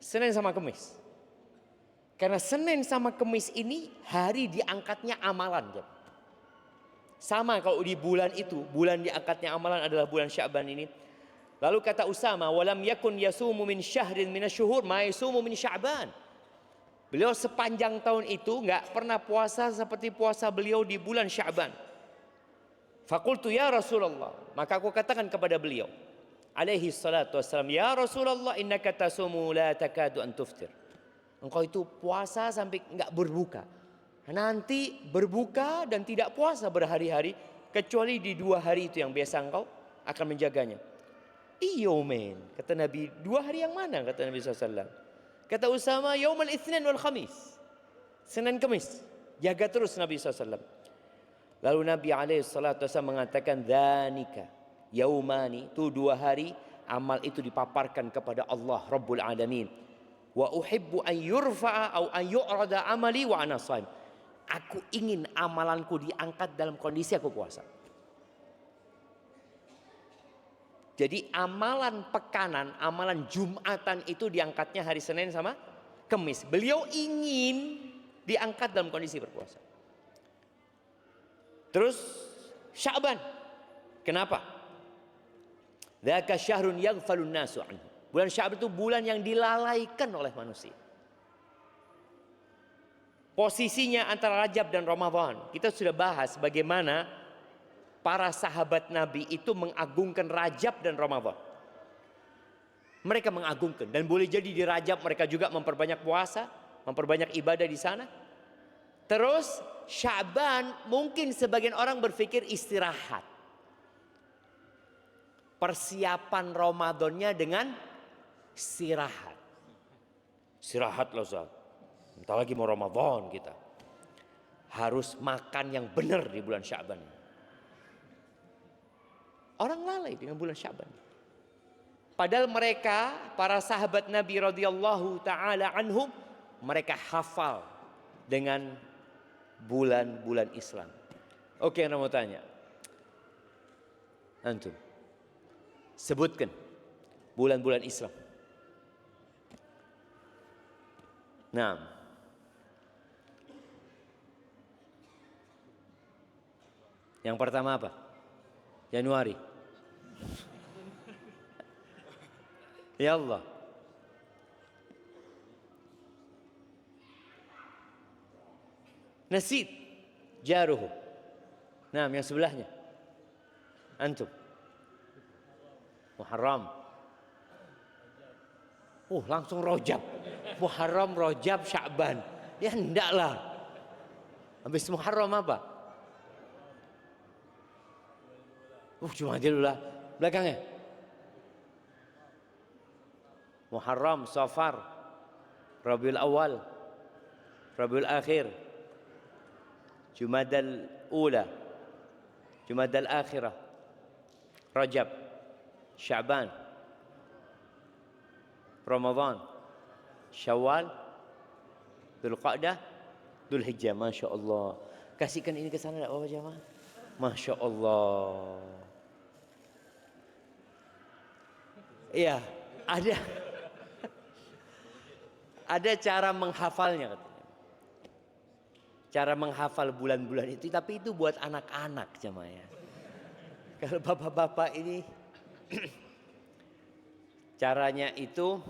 Senin sama Kamis. Karena Senin sama Kamis ini hari diangkatnya amalan. Sama kalau di bulan itu, bulan diangkatnya amalan adalah bulan Sya'ban ini. Lalu kata Usama, walam yakun yasumu min syahrin minasyuhur ma yasumu min Sya'ban. Beliau sepanjang tahun itu enggak pernah puasa seperti puasa beliau di bulan Sya'ban. Faqultu ya Rasulullah, maka aku katakan kepada beliau alaihi salatu wassalam, ya Rasulullah innaka tasumu la takadu an tuftir. Engkau itu puasa sampai enggak berbuka. Nanti berbuka dan tidak puasa berhari-hari kecuali di 2 hari itu yang biasa engkau akan menjaganya. Iyo men, kata Nabi, 2 hari yang mana? Kata Nabi SAW. Kata Usama, yaumul itsnin wal khamis. Senin Kamis. Jaga terus Nabi SAW. Lalu Nabi SAW mengatakan, dhanika yaumani, itu 2 hari amal itu dipaparkan kepada Allah Rabbul Alamin. Wa uhibbu an yurfa'a au an yu'rada amali wa ana shaim. Aku ingin amalanku diangkat dalam kondisi aku puasa. Jadi amalan pekanan, amalan Jumatan itu diangkatnya hari Senin sama Kamis. Beliau ingin diangkat dalam kondisi berpuasa. Terus Sya'ban. Kenapa? Dzaka syahrun yaghfalun nasu anhu. Bulan Sya'ban itu bulan yang dilalaikan oleh manusia. Posisinya antara Rajab dan Ramadan. Kita sudah bahas bagaimana para sahabat Nabi itu mengagungkan Rajab dan Ramadan. Mereka mengagungkan, dan boleh jadi di Rajab mereka juga memperbanyak puasa, memperbanyak ibadah di sana. Terus Sya'ban mungkin sebagian orang berpikir istirahat. Persiapan Ramadannya dengan istirahat. Istirahatlah Ustaz. Entah lagi mau Ramadan kita. Harus makan yang benar di bulan Sya'ban. Orang lalai dengan bulan Sya'ban. Padahal mereka, para sahabat Nabi radhiyallahu taala anhum, mereka hafal dengan bulan-bulan Islam. Oke, yang mau tanya. Antum sebutkan bulan-bulan Islam. Nah, yang pertama apa? Januari. Ya Allah. Nasid jaruhu. Nah, yang sebelahnya. Antum. Muharram. Langsung Rajab. Muharram, Rajab, Sya'ban. Ya ndaklah. Habis Muharram apa? Cuma aja dulu lah. Belakangnya. Muharram, Safar, Rabiul Awal, Rabiul Akhir, Jumadal Ula, Jumadal Akhirah, Rajab, Sya'ban, Ramadan, Syawal, Dzulqa'dah, Dzulhijjah. Masya Allah. Kasihkan ini ke sana Bapak jamaah. Masya Allah. Iya, ada cara menghafalnya katanya. Cara menghafal bulan-bulan itu, tapi itu buat anak-anak jemaah ya. Kalau bapak-bapak ini caranya itu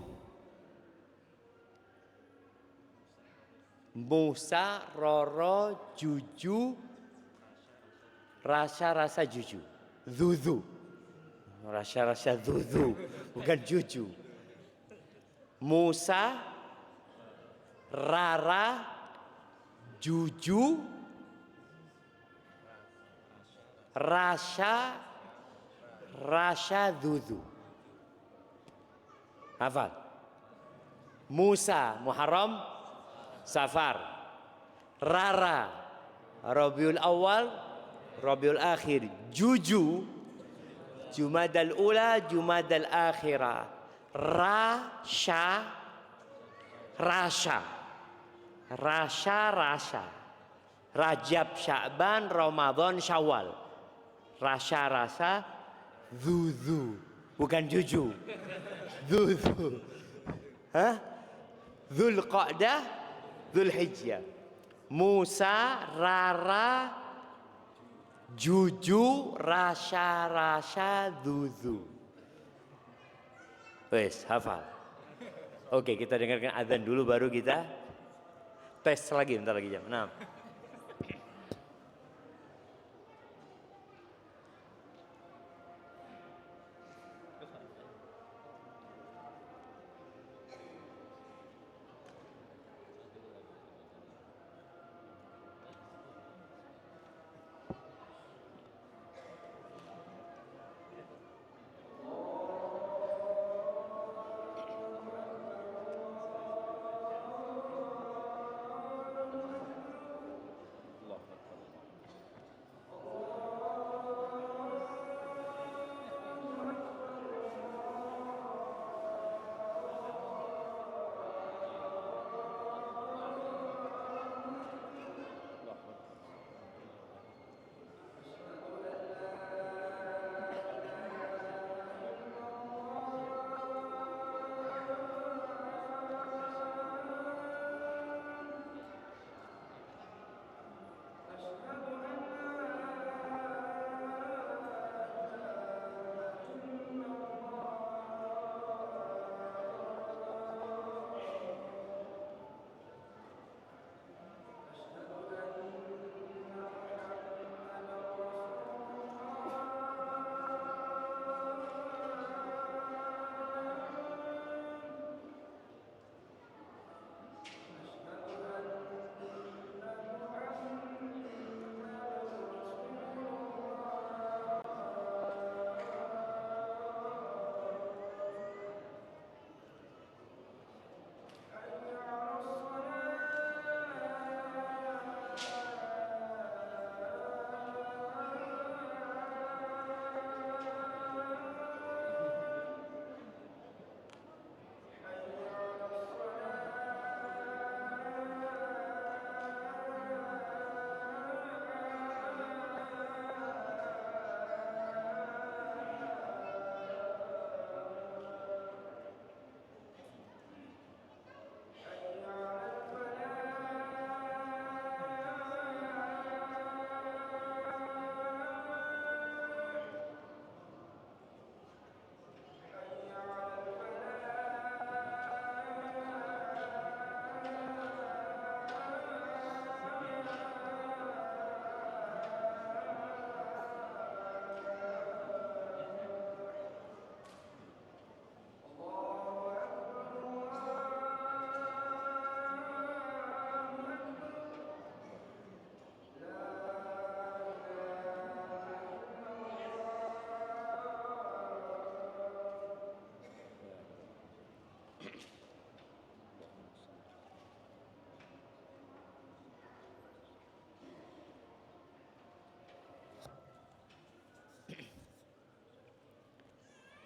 Musa, Roro, Juju, rasa-rasa Juju, Zuzu. Rasa-rasa Zuzu, bukan Juju. Musa, Rara, Juju, Rasya, Dudu. Hafal. Musa, Muharram, Safar. Rara, Rabiul Awal, Rabiul Akhir. Juju, Jumadal Ula, Jumadal Akhirah. Rasya, Rajab, Sya'ban, Ramadan, Syawal. Rasa, Zuzu, bukan Juju. Zuzu. Hah? Dzulqa'dah, Dzulhijjah. Musa, Rara, Juju, Rasa, Zuzu. Wes, hafal. Oke, kita dengarkan azan dulu baru kita tes lagi, bentar lagi jam 6.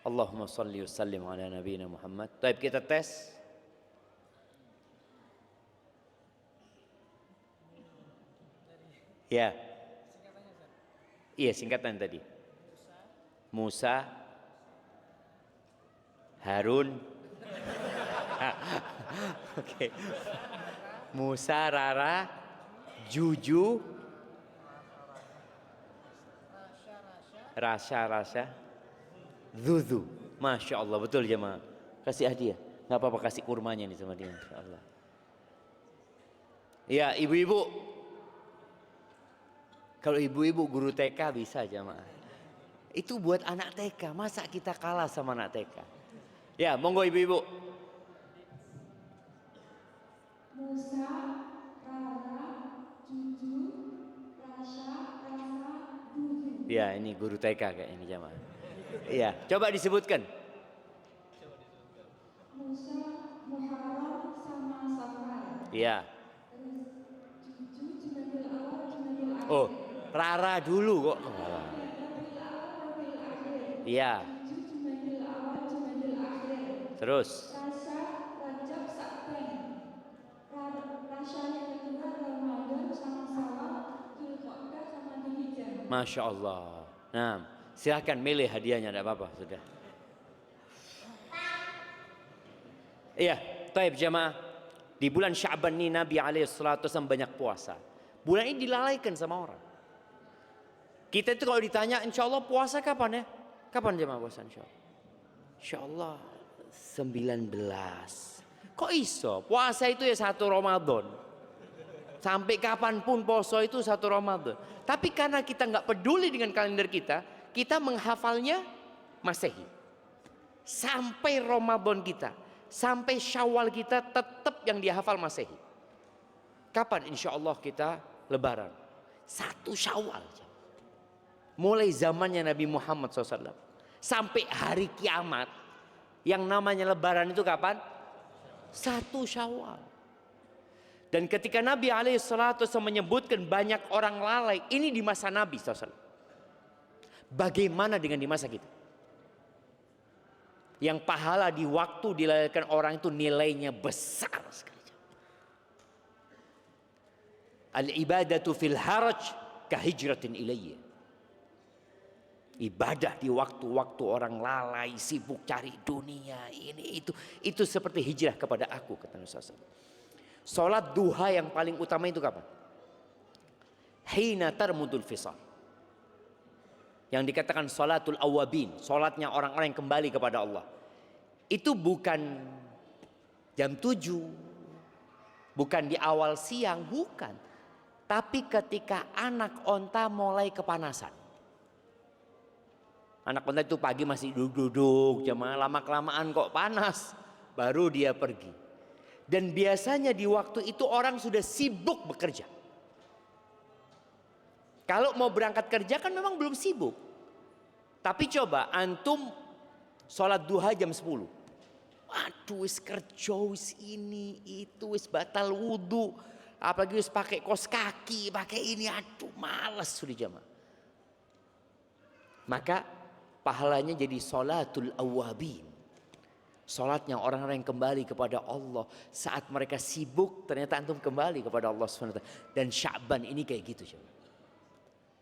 Allahumma salli wa sallim ala nabiyina Muhammad. Baik, kita tes. Ya. Iya, singkatan tadi. Musa, Harun. Oke. Musa, Rara, Juju, Rasa, Zuzu. Masya Allah, betul jemaah. Kasih hadiah. Nggak apa-apa, kasih kurmanya nih sama dia, Insya Allah. Ya, ibu-ibu. Kalau ibu-ibu guru TK bisa jemaah. Itu buat anak TK. Masa kita kalah sama anak TK? Ya, monggo ibu-ibu. Musa, Rara, Juju, Rasha, Rasa, Dudu. Ya, ini guru TK kayak ini jamaah. Iya, coba disebutkan. Musa, Muharram, sama Safar. Iya. Terus Juju, Jumadil awal, Jumadil Oh, akhir. Rara dulu kok. Rabiul awal, Rabiul akhir. Iya. Juju, Jumadil awal, Jumadil akhir. Terus. Rasha, Rajab, Sa'ban. Rasha yang kedua Ramadan sama Syawal, Dzulqa'dah sama Dzulhijjah. Masya Allah. Nah, silakan milih hadiahnya, tidak apa-apa sudah. Iya, taib jamaah. Di bulan Sya'ban ini Nabi SAW banyak puasa. Bulan ini dilalaikan sama orang. Kita itu kalau ditanya, insya Allah puasa kapan ya? Kapan jamaah puasa insya Allah? Insya Allah 19. Kok iso? Puasa itu ya 1 Ramadan. Sampai kapanpun poso itu 1 Ramadan. Tapi karena kita nggak peduli dengan kalender kita menghafalnya Masehi. Sampai Ramadan kita, sampai Syawal kita tetap yang dihafal Masehi. Kapan insya Allah kita Lebaran? 1 Syawal. Mulai zamannya Nabi Muhammad SAW sampai hari kiamat, yang namanya Lebaran itu kapan? 1 Syawal. Dan ketika Nabi SAW menyebutkan banyak orang lalai, ini di masa Nabi SAW. Bagaimana dengan di masa kita? Yang pahala di waktu dilalaikan orang itu nilainya besar sekali. Al-ibadatu fil haraj kahijratin ilayya. Ibadah di waktu-waktu orang lalai, sibuk cari dunia, ini itu seperti hijrah kepada aku, kata Nabi SAW. Salat duha yang paling utama itu kapan? Hina tarmudul fisal. Yang dikatakan salatul awabin, salatnya orang-orang yang kembali kepada Allah. Itu bukan jam 7, bukan di awal siang, bukan. Tapi ketika anak onta mulai kepanasan. Anak onta itu pagi masih duduk-duduk, jamaah, lama-kelamaan kok panas, baru dia pergi. Dan biasanya di waktu itu orang sudah sibuk bekerja. Kalau mau berangkat kerja kan memang belum sibuk. Tapi coba antum sholat duha jam 10. Waduh, wis kerja, wis ini itu, wis batal wudhu. Apalagi wis pakai kos kaki, pakai ini, aduh malas sudah jamaah. Maka pahalanya jadi sholatul awabin. Salatnya orang-orang yang kembali kepada Allah. Saat mereka sibuk, ternyata antum kembali kepada Allah SWT. Dan Sya'ban ini kayak gitu.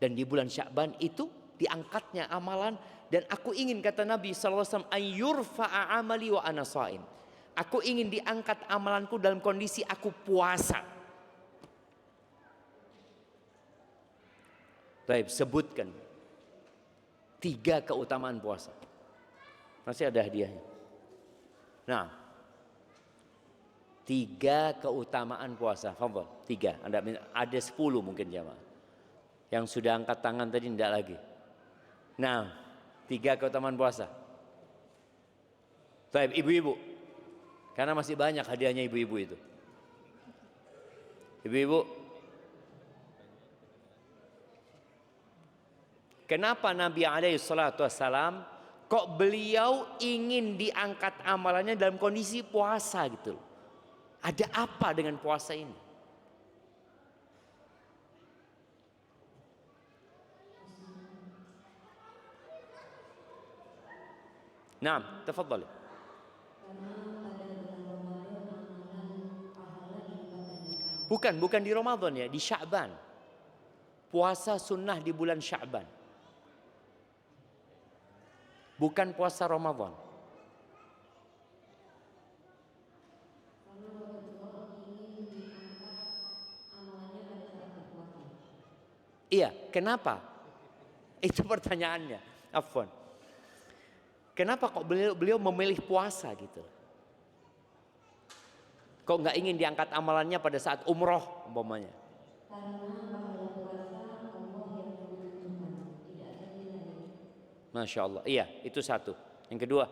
Dan di bulan Sya'ban itu diangkatnya amalan. Dan aku ingin, kata Nabi SAW, ayyurfa'a amali wa ana sha'im. Aku ingin diangkat amalanku dalam kondisi aku puasa. Baik, sebutkan 3 keutamaan puasa. Masih ada hadiahnya. Nah, 3 keutamaan puasa. Fadhol, 3. Ada 10 mungkin jamaah. Yang sudah angkat tangan tadi tidak lagi. Nah, 3 keutamaan puasa. Baik, ibu-ibu. Karena masih banyak hadiahnya ibu-ibu itu. Ibu-ibu. Kenapa Nabi SAW kok beliau ingin diangkat amalannya dalam kondisi puasa gitu? Ada apa dengan puasa ini? Naam, tafadhali. Bukan di Ramadan ya, di Sya'ban. Puasa sunnah di bulan Sya'ban. Bukan puasa Ramadan. Iya, kenapa? Itu pertanyaannya. Afwan. Kenapa kok beliau memilih puasa gitu? Kok nggak ingin diangkat amalannya pada saat umroh umpamanya? Masya Allah. Iya, itu satu. Yang kedua,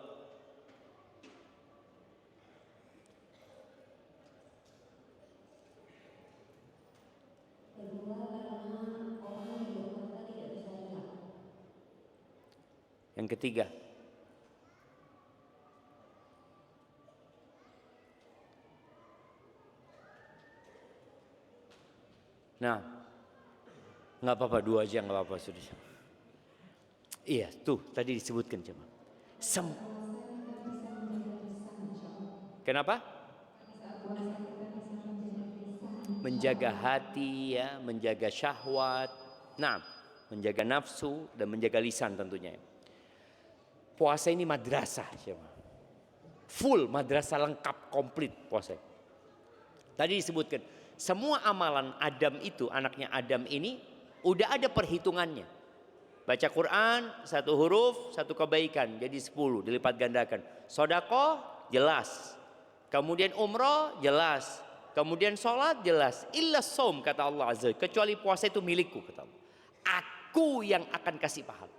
Yang ketiga, nah, nggak apa-apa, 2 aja nggak apa-apa sudah. Iya, tuh tadi disebutkan coba. Kenapa? Menjaga hati ya, menjaga syahwat, nah, menjaga nafsu dan menjaga lisan tentunya. Puasa ini madrasah, coba. Full madrasah lengkap komplit puasa. Tadi disebutkan semua amalan Adam itu, anaknya Adam ini udah ada perhitungannya. Baca Quran 1 huruf 1 kebaikan jadi 10 dilipat gandakan. Sedekah jelas. Kemudian umroh jelas. Kemudian sholat jelas. Illa shaum kata Allah Azza, kecuali puasa itu milikku kata Allah. Aku yang akan kasih pahala.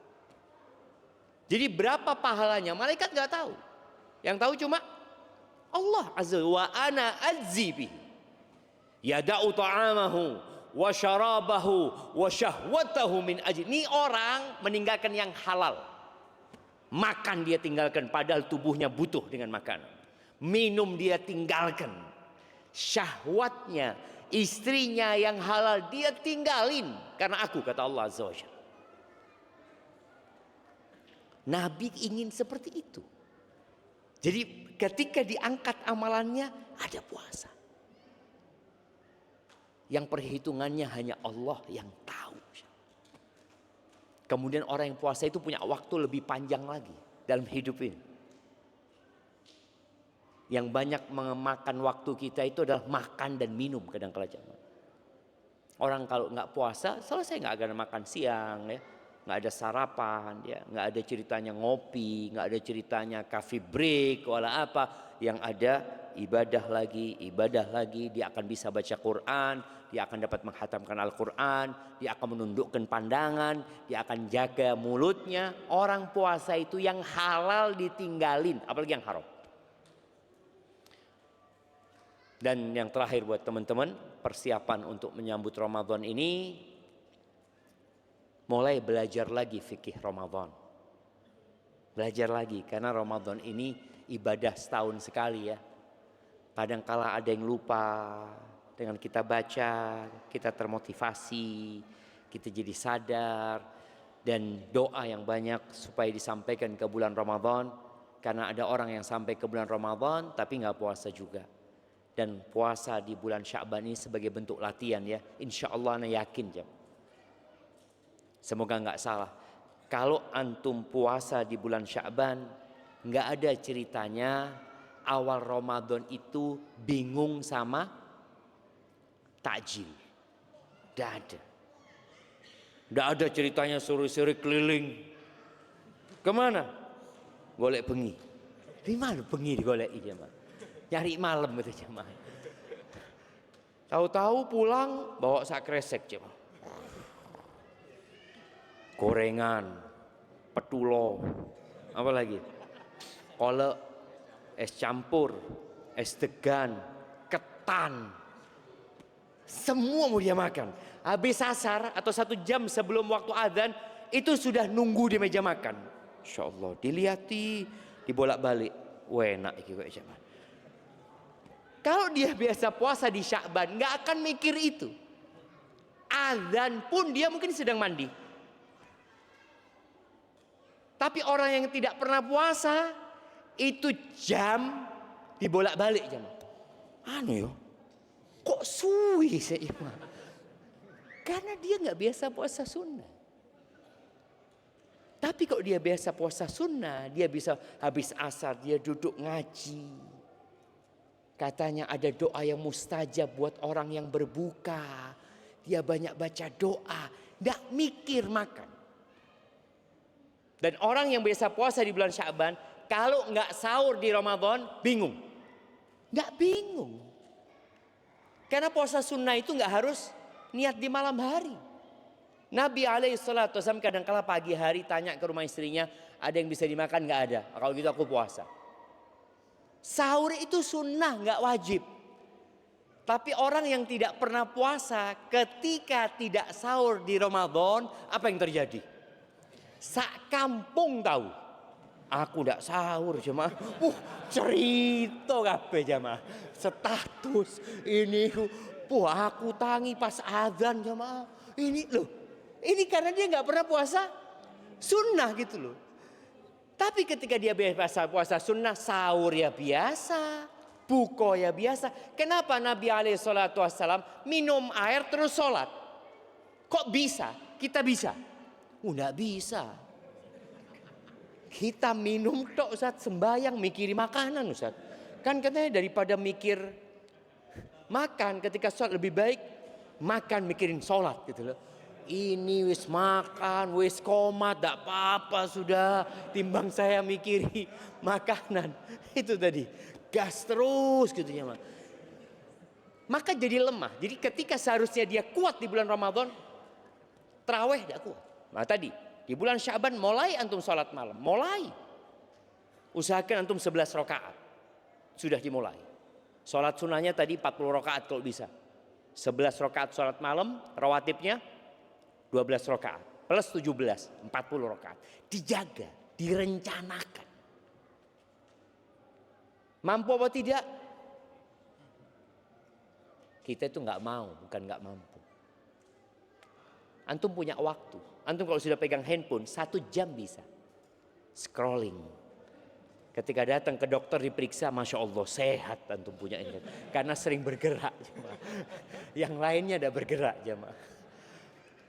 Jadi berapa pahalanya malaikat nggak tahu. Yang tahu cuma Allah Azza wa ana azzi bihi. Yada'u ta'amahu wa syarabahu wa syahwatahu min ajli. Ini orang meninggalkan yang halal. Makan dia tinggalkan padahal tubuhnya butuh dengan makanan. Minum dia tinggalkan. Syahwatnya, istrinya yang halal dia tinggalin karena aku kata Allah Azza wa Jalla. Nabi ingin seperti itu. Jadi ketika diangkat amalannya ada puasa. Yang perhitungannya hanya Allah yang tahu. Kemudian orang yang puasa itu punya waktu lebih panjang lagi dalam hidup ini. Yang banyak memakan waktu kita itu adalah makan dan minum kadang-kala jamaah. Orang kalau nggak puasa selesai nggak akan makan siang ya, nggak ada sarapan ya, nggak ada ceritanya ngopi, nggak ada ceritanya coffee break wala apa. Yang ada ibadah lagi, dia akan bisa baca Quran, dia akan dapat menghatamkan Al-Quran, dia akan menundukkan pandangan, dia akan jaga mulutnya. Orang puasa itu yang halal ditinggalin, apalagi yang haram. Dan yang terakhir buat teman-teman, persiapan untuk menyambut Ramadan ini, mulai belajar lagi fikih Ramadan. Belajar lagi, karena Ramadan ini ibadah setahun sekali ya. Kadangkala ada yang lupa, dengan kita baca, kita termotivasi, kita jadi sadar. Dan doa yang banyak supaya disampaikan ke bulan Ramadan. Karena ada orang yang sampai ke bulan Ramadan tapi gak puasa juga. Dan puasa di bulan Sya'ban ini sebagai bentuk latihan ya. Insya Allah ana yakin jam. Semoga gak salah. Kalau antum puasa di bulan Sya'ban, gak ada ceritanya awal Ramadan itu bingung sama takjil. Gak ada. Gak ada ceritanya sore-sore keliling. Kemana? Golek bengi. Di mana bengi digolek jemaah? Nyari malam gitu jemaah. Tahu-tahu pulang bawa sak kresek jemaah. Gorengan, petulo, apa lagi? Kolak, es campur, es degan, ketan. Semua mau dia makan. Habis asar atau 1 jam sebelum waktu adzan itu sudah nunggu di meja makan. Insya Allah dilihati, dibolak-balik. Wah enak iki kok jemaah. Kalau dia biasa puasa di Sya'ban nggak akan mikir itu. Adzan pun dia mungkin sedang mandi. Tapi orang yang tidak pernah puasa itu jam dibolak-balik jam. Anu yo, kok suwi saya mah? Karena dia nggak biasa puasa sunnah. Tapi kalau dia biasa puasa sunnah, dia bisa habis asar dia duduk ngaji. Katanya ada doa yang mustajab buat orang yang berbuka. Dia banyak baca doa, nggak mikir makan. Dan orang yang biasa puasa di bulan Sya'ban, kalau nggak sahur di Ramadan, bingung. Nggak bingung. Karena puasa sunnah itu nggak harus niat di malam hari. Nabi SAW kadang-kala pagi hari tanya ke rumah istrinya, ada yang bisa dimakan nggak ada? Kalau gitu aku puasa. Sahur itu sunnah, nggak wajib. Tapi orang yang tidak pernah puasa, ketika tidak sahur di Ramadan, apa yang terjadi? Sak kampung tahu. Aku ndak sahur jemaah. Cerita kabeh jemaah. Status ini aku tangi pas azan jemaah. Ini loh. Ini karena dia nggak pernah puasa sunnah gitu loh. Tapi ketika dia biasa puasa sunnah, sahur ya biasa, buko ya biasa. Kenapa Nabi SAW minum air terus sholat? Kok bisa? Kita bisa? Nggak bisa. Kita minum tok Ustaz, sembayang mikiri makanan Ustaz. Kan katanya daripada mikir makan ketika sholat lebih baik makan mikirin sholat gitu loh. Ini wis makan, wis komat, tak apa-apa sudah. Timbang saya mikiri makanan. Itu tadi, gas terus gitu ya. Maka jadi lemah. Jadi ketika seharusnya dia kuat di bulan Ramadan, tarawih tidak kuat. Nah tadi, di bulan Sya'ban mulai antum sholat malam. Mulai. Usahakan antum 11 rakaat. Sudah dimulai. Sholat sunnahnya tadi 40 rakaat kalau bisa. 11 rakaat sholat malam, rawatibnya 12 rakaat. Plus 17, 40 rakaat. Dijaga, direncanakan. Mampu apa tidak? Kita itu nggak mau, bukan nggak mampu. Antum punya waktu. Antum kalau sudah pegang handphone 1 jam bisa. Scrolling. Ketika datang ke dokter diperiksa, Masya Allah sehat antum punya ini. Karena sering bergerak. Yang lainnya ada bergerak jemaah.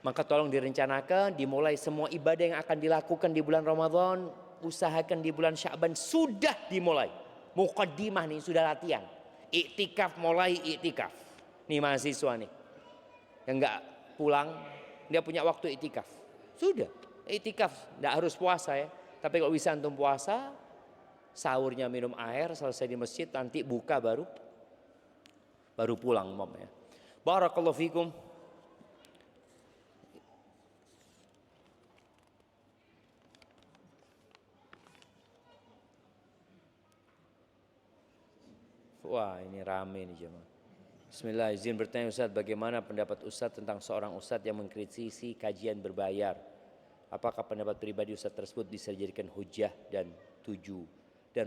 Maka tolong direncanakan, dimulai semua ibadah yang akan dilakukan di bulan Ramadan. Usahakan di bulan Sya'ban sudah dimulai. Muqaddimah nih sudah latihan. Iktikaf mulai iktikaf. Nih mahasiswa nih. Yang enggak pulang, dia punya waktu iktikaf. Sudah, iktikaf. Enggak harus puasa ya. Tapi kalau bisa antum puasa, sahurnya minum air, selesai di masjid, nanti buka baru pulang mom ya. Barakallahu fikum. Wah ini rame nih jemaah. Bismillah, izin bertanya Ustaz, bagaimana pendapat Ustaz tentang seorang Ustaz yang mengkritisi kajian berbayar? Apakah pendapat pribadi Ustaz tersebut bisa dijadikan hujah dan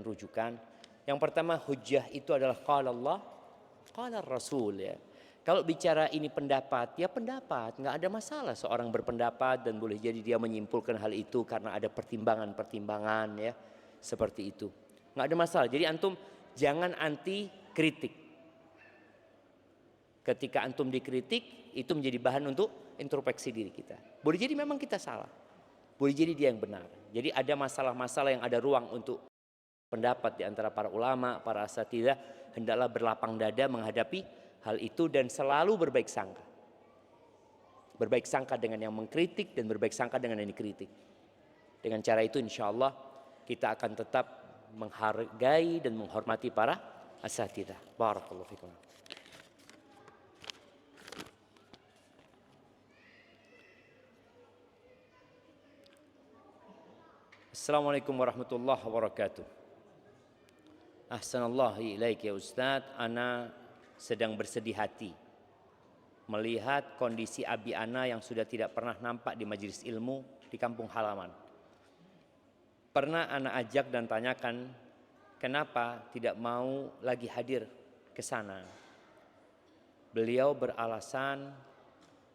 rujukan? Yang pertama, hujah itu adalah qala Allah, qala Rasul ya. Kalau bicara ini pendapat, ya pendapat, nggak ada masalah seorang berpendapat dan boleh jadi dia menyimpulkan hal itu karena ada pertimbangan-pertimbangan ya, seperti itu. Nggak ada masalah. Jadi antum jangan anti kritik. Ketika antum dikritik, itu menjadi bahan untuk introspeksi diri kita. Boleh jadi memang kita salah. Boleh jadi dia yang benar. Jadi ada masalah-masalah yang ada ruang untuk pendapat di antara para ulama, para asatidzah, hendaklah berlapang dada menghadapi hal itu dan selalu berbaik sangka. Berbaik sangka dengan yang mengkritik dan berbaik sangka dengan yang dikritik. Dengan cara itu insya Allah kita akan tetap menghargai dan menghormati para asatidzah. Barakallahu fikum. Assalamualaikum warahmatullahi wabarakatuh. Ahsanallahu ilaik ya Ustaz, ana sedang bersedih hati melihat kondisi abi ana yang sudah tidak pernah nampak di majelis ilmu di kampung halaman. Pernah ana ajak dan tanyakan kenapa tidak mau lagi hadir ke sana. Beliau beralasan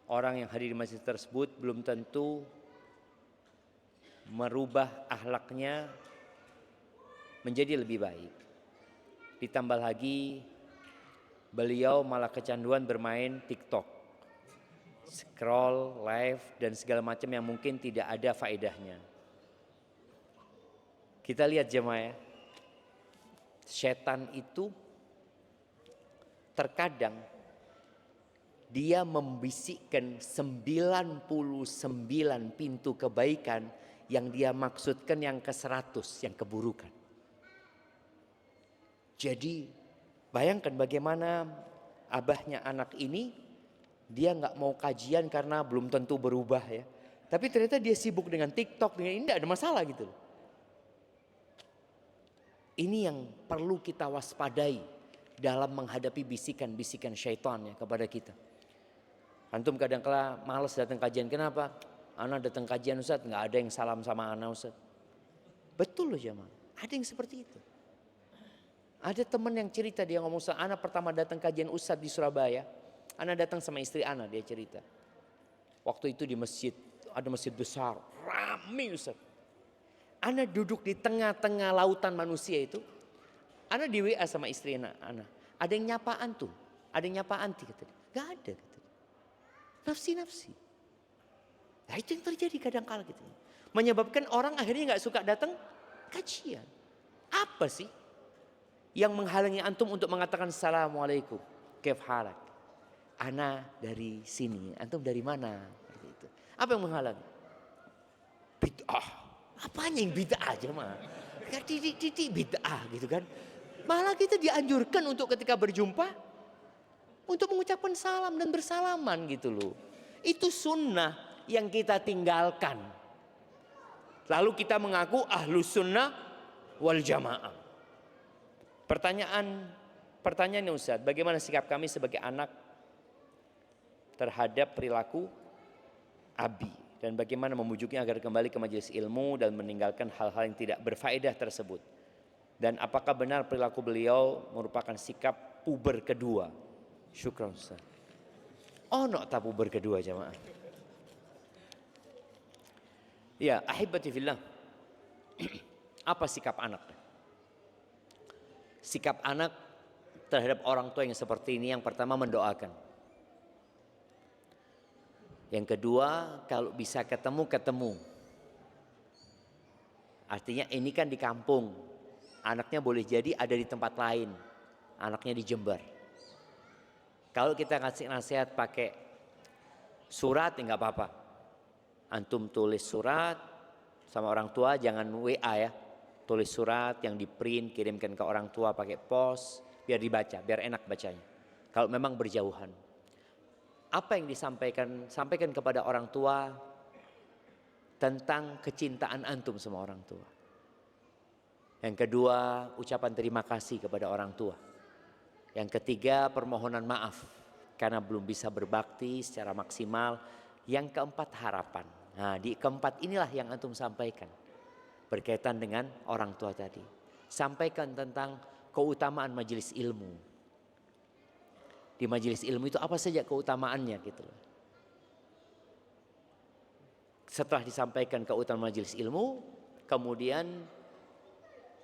orang yang hadir di masjid tersebut belum tentu merubah akhlaknya menjadi lebih baik. Ditambah lagi beliau malah kecanduan bermain TikTok, scroll, live dan segala macam yang mungkin tidak ada faedahnya. Kita lihat jemaah ya, setan itu terkadang dia membisikkan 99 pintu kebaikan yang dia maksudkan yang ke-100, yang keburukan. Jadi bayangkan bagaimana abahnya anak ini, dia nggak mau kajian karena belum tentu berubah ya. Tapi ternyata dia sibuk dengan TikTok, dengan ini tidak ada masalah gitu. Ini yang perlu kita waspadai dalam menghadapi bisikan-bisikan syaitan ya kepada kita. Antum kadang-kala malas datang kajian, kenapa? Ana datang kajian Ustaz, nggak ada yang salam sama ana Ustaz. Betul loh jemaah, ada yang seperti itu. Ada teman yang cerita, dia ngomong, Ustaz, ana pertama datang kajian Ustaz di Surabaya, ana datang sama istri ana, dia cerita. Waktu itu di masjid, ada masjid besar, rame Ustaz. Ana duduk di tengah-tengah lautan manusia itu. Ana di WA sama istri ana. Ada yang nyapa antum, ada yang nyapa anti kata dia. Gak ada kata dia. Nafsi-nafsi. Nah itu yang terjadi kadang-kala gitu. Menyebabkan orang akhirnya gak suka datang kajian. Apa sih yang menghalangi antum untuk mengatakan assalamualaikum, kaif halak? Ana dari sini, antum dari mana? Gitu. Apa yang menghalangi? Bid'ah. Apanya yang bid'ah aja mah? Titik bid'ah gitu kan. Malah kita dianjurkan untuk ketika berjumpa untuk mengucapkan salam dan bersalaman gitu loh. Itu sunnah yang kita tinggalkan. Lalu kita mengaku ahlus sunnah wal jamaah. Pertanyaannya Ustaz, bagaimana sikap kami sebagai anak terhadap perilaku abi, dan bagaimana memujuknya agar kembali ke majelis ilmu dan meninggalkan hal-hal yang tidak berfaedah tersebut, dan apakah benar perilaku beliau merupakan sikap puber kedua? Syukran Ustaz. Oh no, tak puber kedua jemaah. Ya ahibati fillah. Apa sikap anak? Sikap anak terhadap orang tua yang seperti ini, yang pertama mendoakan. Yang kedua, kalau bisa ketemu. Artinya ini kan di kampung, anaknya boleh jadi ada di tempat lain, anaknya di Jember. Kalau kita ngasih nasihat pakai surat ya nggak apa-apa. Antum tulis surat sama orang tua, jangan WA ya. Tulis surat yang di print, kirimkan ke orang tua pakai pos, biar dibaca, biar enak bacanya. Kalau memang berjauhan. Apa yang disampaikan? Sampaikan kepada orang tua tentang kecintaan antum sama orang tua. Yang kedua, ucapan terima kasih kepada orang tua. Yang ketiga, permohonan maaf karena belum bisa berbakti secara maksimal. Yang keempat, harapan. Nah, di keempat inilah yang antum sampaikan berkaitan dengan orang tua tadi. Sampaikan tentang keutamaan majelis ilmu. Di majelis ilmu itu apa saja keutamaannya gitu loh. Setelah disampaikan keutamaan majelis ilmu, kemudian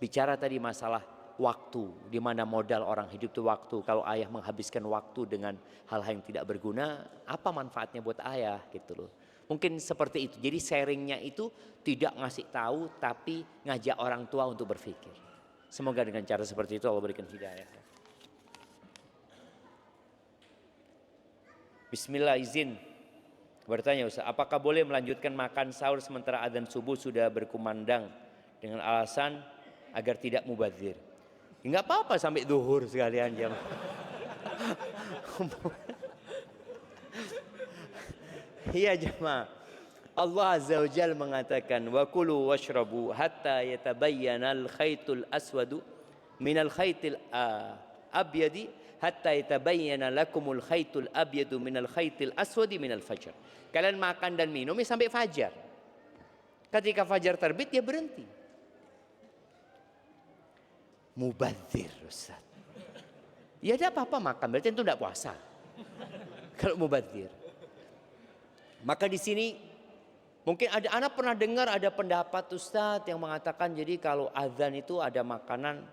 bicara tadi masalah waktu, di mana modal orang hidup itu waktu. Kalau ayah menghabiskan waktu dengan hal-hal yang tidak berguna, apa manfaatnya buat ayah gitu loh. Mungkin seperti itu. Jadi sharingnya itu tidak ngasih tahu, tapi ngajak orang tua untuk berpikir. Semoga dengan cara seperti itu Allah berikan hidayah. Bismillah, izin bertanya Ustaz, apakah boleh melanjutkan makan sahur sementara adzan subuh sudah berkumandang dengan alasan agar tidak mubadzir? Enggak apa-apa sampai zuhur sekalian jam. Iya jemaah. Allah Azza wa Jalla mengatakan wa kulu washrabu hatta yatabayyana al-khaytul aswadu minal khaytil abyadi hatta yatabayyana lakumul khaytul abyadu minal khaytil aswadi minal fajr. Kalian makan dan minum sampai fajar. Ketika fajar terbit dia berhenti. Mubadzir Ustaz. Ya ada apa-apa makan, berarti itu tidak puasa. Kalau mubadzir. Maka di sini mungkin ada anak pernah dengar ada pendapat Ustadz yang mengatakan jadi kalau azan itu ada makanan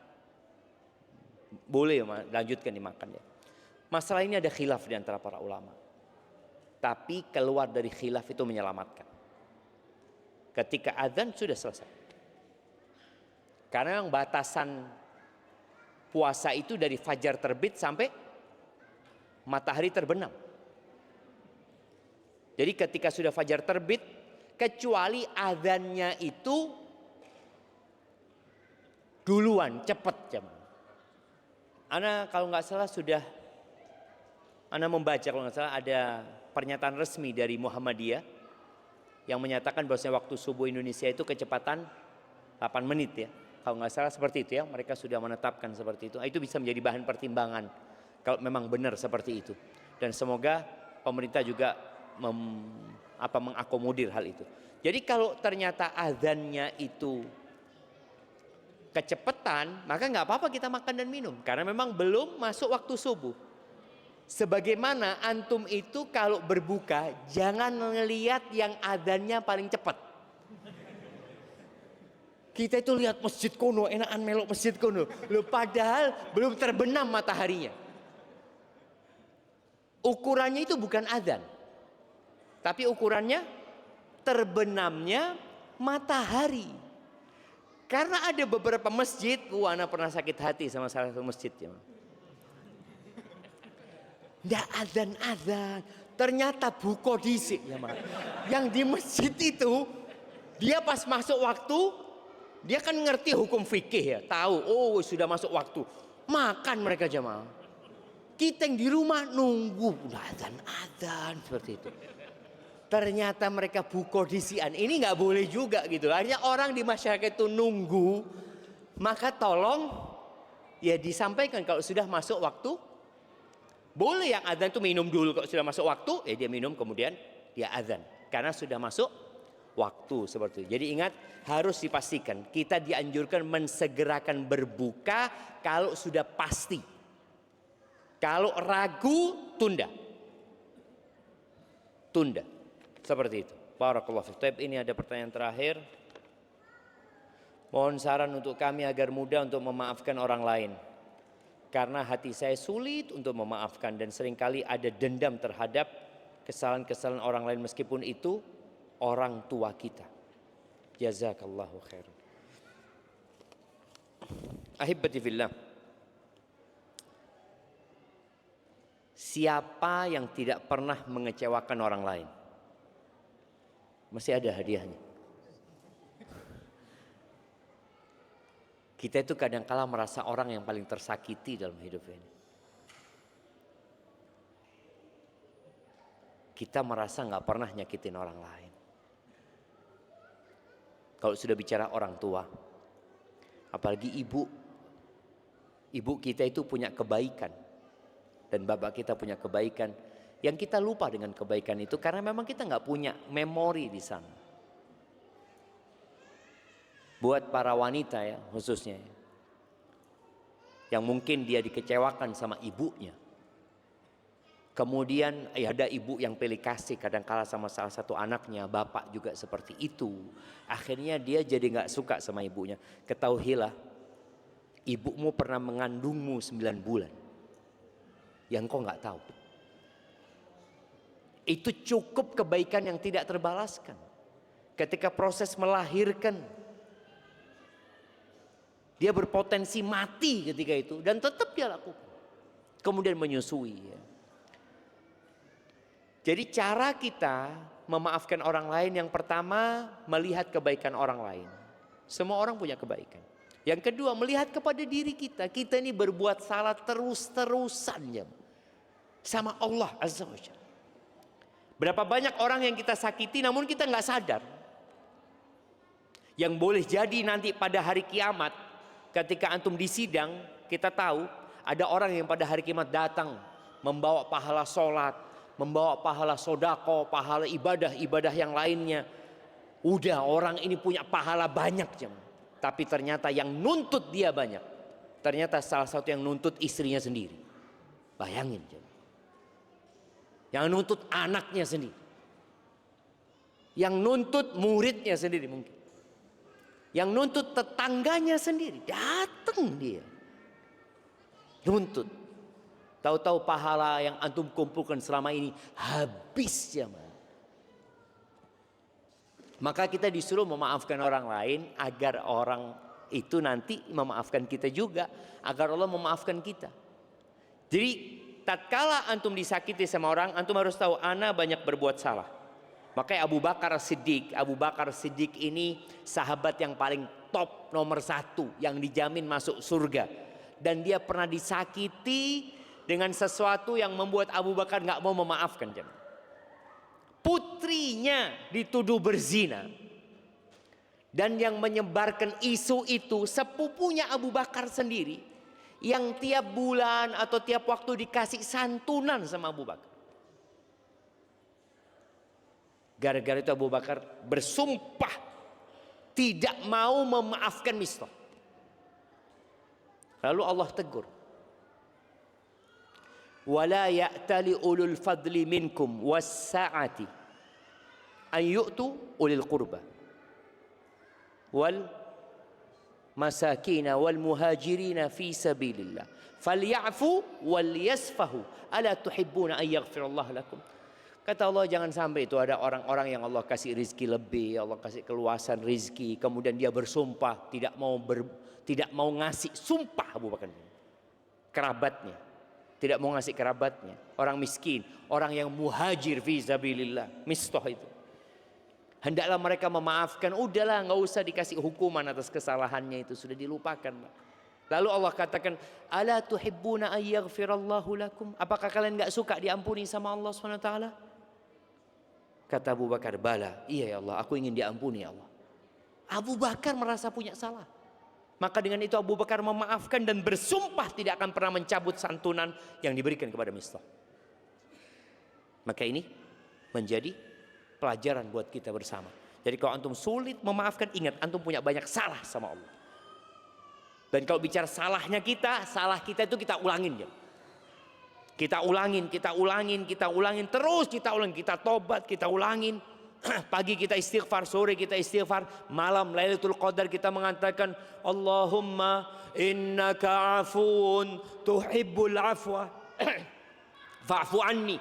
boleh lanjutkan dimakan ya. Masalah ini ada khilaf di antara para ulama. Tapi keluar dari khilaf itu menyelamatkan. Ketika azan sudah selesai. Karena yang batasan puasa itu dari fajar terbit sampai matahari terbenam. Jadi ketika sudah fajar terbit, kecuali azannya itu duluan, cepat jemaah. Ana kalau nggak salah sudah, Ana membaca kalau nggak salah ada pernyataan resmi dari Muhammadiyah yang menyatakan bahwasanya waktu subuh Indonesia itu kecepatan 8 menit ya. Kalau nggak salah seperti itu ya, mereka sudah menetapkan seperti itu. Itu bisa menjadi bahan pertimbangan kalau memang benar seperti itu. Dan semoga pemerintah juga mengakomodir hal itu. Jadi kalau ternyata azannya itu kecepatan, maka nggak apa-apa kita makan dan minum karena memang belum masuk waktu subuh. Sebagaimana antum itu kalau berbuka jangan ngelihat yang azannya paling cepat. Kita itu lihat masjid kono, enakan melok masjid kono. Loh, padahal belum terbenam mataharinya. Ukurannya itu bukan azan, tapi ukurannya terbenamnya matahari. Karena ada beberapa masjid, ana pernah sakit hati sama salah satu masjid ya. Nggak azan-azan, ternyata buko disik ya, Mas. Yang di masjid itu dia pas masuk waktu, dia kan ngerti hukum fikih ya, tahu oh sudah masuk waktu. Makan mereka jamaah. Kita yang di rumah nunggu udah azan-azan seperti itu. Ternyata mereka buko disian. Ini nggak boleh juga gitu. Artinya orang di masyarakat itu nunggu, maka tolong ya disampaikan kalau sudah masuk waktu. Boleh yang azan itu minum dulu, kalau sudah masuk waktu ya dia minum kemudian dia azan karena sudah masuk waktu seperti itu. Jadi ingat, harus dipastikan kita dianjurkan mensegerakan berbuka kalau sudah pasti. Kalau ragu tunda. Seperti itu. Barakallahu fiik. Ini ada pertanyaan terakhir. Mohon saran untuk kami agar mudah untuk memaafkan orang lain. Karena hati saya sulit untuk memaafkan dan seringkali ada dendam terhadap kesalahan-kesalahan orang lain meskipun itu orang tua kita. Jazakallahu khairan. Ahibbati fillah. Siapa yang tidak pernah mengecewakan orang lain? Masih ada hadiahnya. Kita itu kadang-kala merasa orang yang paling tersakiti dalam hidup ini. Kita merasa nggak pernah nyakitin orang lain. Kalau sudah bicara orang tua, apalagi ibu kita itu punya kebaikan dan bapak kita punya kebaikan, yang kita lupa dengan kebaikan itu karena memang kita nggak punya memori di sana. Buat para wanita ya khususnya, yang mungkin dia dikecewakan sama ibunya. Kemudian ada ibu yang pilih kasih kadang-kala sama salah satu anaknya, bapak juga seperti itu. Akhirnya dia jadi nggak suka sama ibunya. Ketahuilah, ibumu pernah mengandungmu 9 bulan, yang kau nggak tahu. Itu cukup kebaikan yang tidak terbalaskan. Ketika proses melahirkan, dia berpotensi mati ketika itu dan tetap dia lakukan. Kemudian menyusui ya. Jadi cara kita memaafkan orang lain, yang pertama melihat kebaikan orang lain. Semua orang punya kebaikan. Yang kedua melihat kepada diri kita. Kita ini berbuat salah terus-terusan ya, sama Allah Azza wa Jalla. Berapa banyak orang yang kita sakiti namun kita nggak sadar. Yang boleh jadi nanti pada hari kiamat, ketika antum di sidang, kita tahu ada orang yang pada hari kiamat datang membawa pahala sholat, membawa pahala sodako, pahala ibadah yang lainnya. Udah orang ini punya pahala banyak jam, tapi ternyata yang nuntut dia banyak. Ternyata salah satu yang nuntut istrinya sendiri. Bayangin jam. Yang nuntut anaknya sendiri, yang nuntut muridnya sendiri mungkin, yang nuntut tetangganya sendiri. Datang dia nuntut. Tahu-tahu pahala yang antum kumpulkan selama ini habis ya. Maka kita disuruh memaafkan orang lain agar orang itu nanti memaafkan kita juga, agar Allah memaafkan kita. Jadi tatkala antum disakiti sama orang, antum harus tahu ana banyak berbuat salah. Makanya Abu Bakar Siddiq ini sahabat yang paling top nomor 1 yang dijamin masuk surga. Dan dia pernah disakiti dengan sesuatu yang membuat Abu Bakar nggak mau memaafkan. Putrinya dituduh berzina. Dan yang menyebarkan isu itu sepupunya Abu Bakar sendiri, yang tiap bulan atau tiap waktu dikasih santunan sama Abu Bakar. Gara-gara itu Abu Bakar bersumpah tidak mau memaafkan Mistah. Lalu Allah tegur, wala ya'tali ulul fadli minkum was-sa'ati an yu'tu ulil qurba wal masakina wal muhajirina fi sabilillah falyafu wal yasfahu ala tuhibbuna an yaghfirallahu lakum. Kata Allah, jangan sampai itu ada orang-orang yang Allah kasih rizki lebih, Allah kasih keluasan rizki, kemudian dia bersumpah tidak mau ngasih, sumpah Abu Bakar, kerabatnya tidak mau ngasih, kerabatnya orang miskin, orang yang muhajir fi sabilillah, Mistah itu, hendaklah mereka memaafkan. Udahlah, nggak usah dikasih hukuman atas kesalahannya, itu sudah dilupakan. Lalu Allah katakan, ala tuhibbuna an yaghfirallahu lakum, apakah kalian nggak suka diampuni sama Allah SWT? Kata Abu Bakar, bala, iya ya Allah, aku ingin diampuni ya Allah. Abu Bakar merasa punya salah. Maka dengan itu Abu Bakar memaafkan dan bersumpah tidak akan pernah mencabut santunan yang diberikan kepada Mistah. Maka ini menjadi pelajaran buat kita bersama. Jadi kalau antum sulit memaafkan, ingat antum punya banyak salah sama Allah. Dan kalau bicara salahnya kita, salah kita itu kita ulangin ya. Kita ulangin, terus kita ulangin, kita tobat, kita ulangin. Pagi kita istighfar, sore kita istighfar, malam Lailatul Qadar kita mengatakan Allahumma innaka afun tuhibbul afwa fa'fu anni.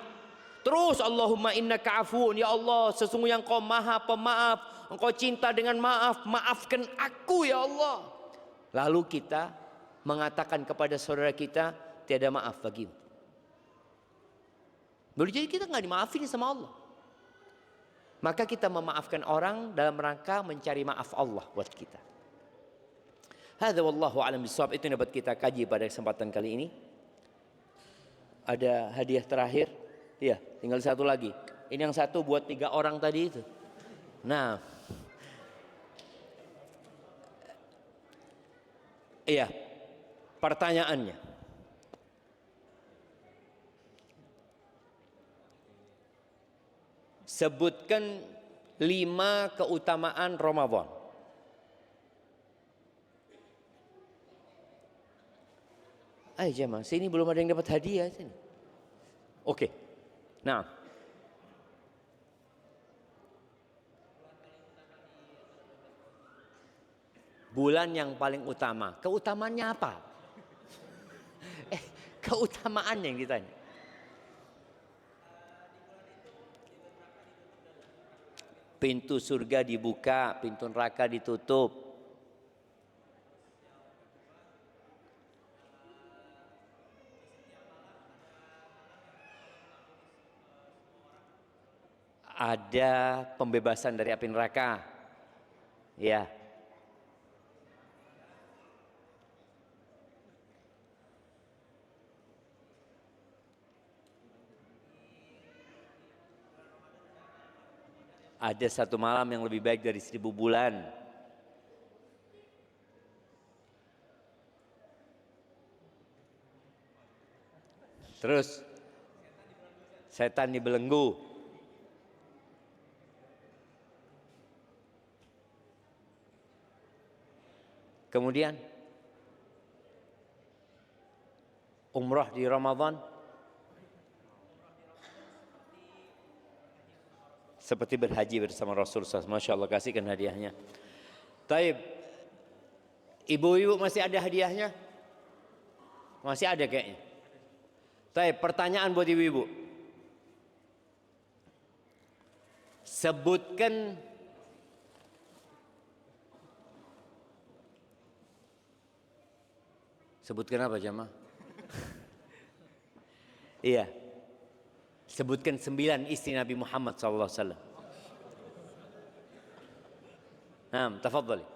Terus Allahumma innaka afun, ya Allah sesungguhnya Engkau Maha Pemaaf, Engkau cinta dengan maaf, maafkan aku ya Allah. Lalu kita mengatakan kepada saudara kita, tiada maaf bagimu. Boleh jadi kita nggak dimaafin sama Allah. Maka kita memaafkan orang dalam rangka mencari maaf Allah buat kita. Hadza wallahu a'lam bishawab. Itu yang dapat kita kaji pada kesempatan kali ini. Ada hadiah terakhir. Iya, tinggal satu lagi. Ini yang satu buat 3 orang tadi itu. Nah, iya, pertanyaannya, sebutkan 5 keutamaan Ramadan. Ayo jemaah, sini belum ada yang dapat hadiah sini. Oke. Nah, bulan yang paling utama. Keutamaannya apa? Keutamaan yang ditanya. Pintu surga dibuka, pintu neraka ditutup. Ada pembebasan dari api neraka. Ya. Ada 1 malam yang lebih baik dari 1000 bulan. Terus setan dibelenggu. Kemudian umrah di Ramadan seperti berhaji bersama Rasulullah. Masya Allah, kasihkan hadiahnya. Taib, ibu-ibu masih ada hadiahnya? Masih ada kayaknya. Taib, pertanyaan buat ibu-ibu. Sebutkan apa jamaah? Iya. Sebutkan 9 istri Nabi Muhammad SAW. Naam, tafadhali.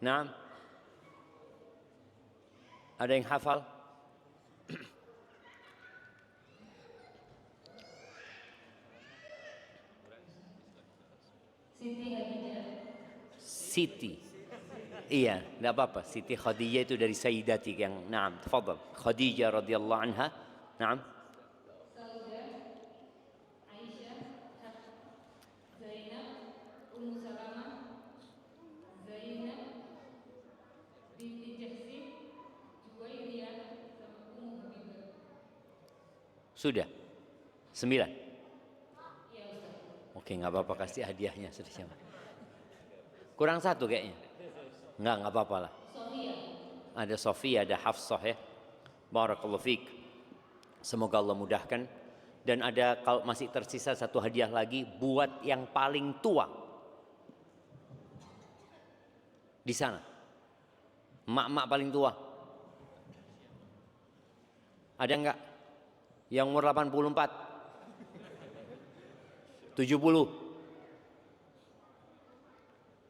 Naam. Ada yang hafal? Siti Khadijah. Siti. Iya, tidak apa-apa. Siti Khadijah itu dari Sayyidati yang naam, tafadhal. Khadijah radhiyallahu anha. Naam. Saudah, Aisyah, Zainab, Ummu Salamah, Zainab, binti Jahsin, Juwairiyah, sama Ummu Habibah. Sudah. 9. Iya Ustaz. Oke, nggak apa-apa, kasih hadiahnya sudah siapa. Kurang 1 kayaknya. Nggak apa-apa lah. Sofia. Ada Sofia, ada Hafsah ya. Barakallahu fiik. Semoga Allah mudahkan. Dan ada kalau masih tersisa 1 hadiah lagi buat yang paling tua di sana. Mak-mak paling tua. Ada enggak? Yang umur 84? 70?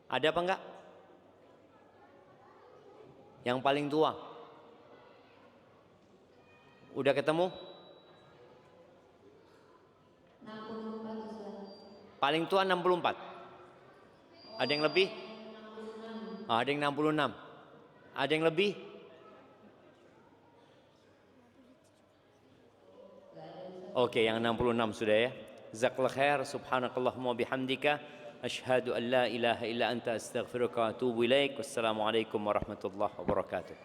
Ada apa enggak? Yang paling tua? Udah ketemu? 64 Ustaz. Paling tua 64. Ada yang lebih? 66. Ada yang 66. Ada yang lebih? Oke, yang 66 sudah ya. Jazakallahu khair. Subhanakallahumma bihamdika asyhadu an la ilaha illa anta astaghfiruka wa atubu ilaik. Wassalamualaikum warahmatullahi wabarakatuh.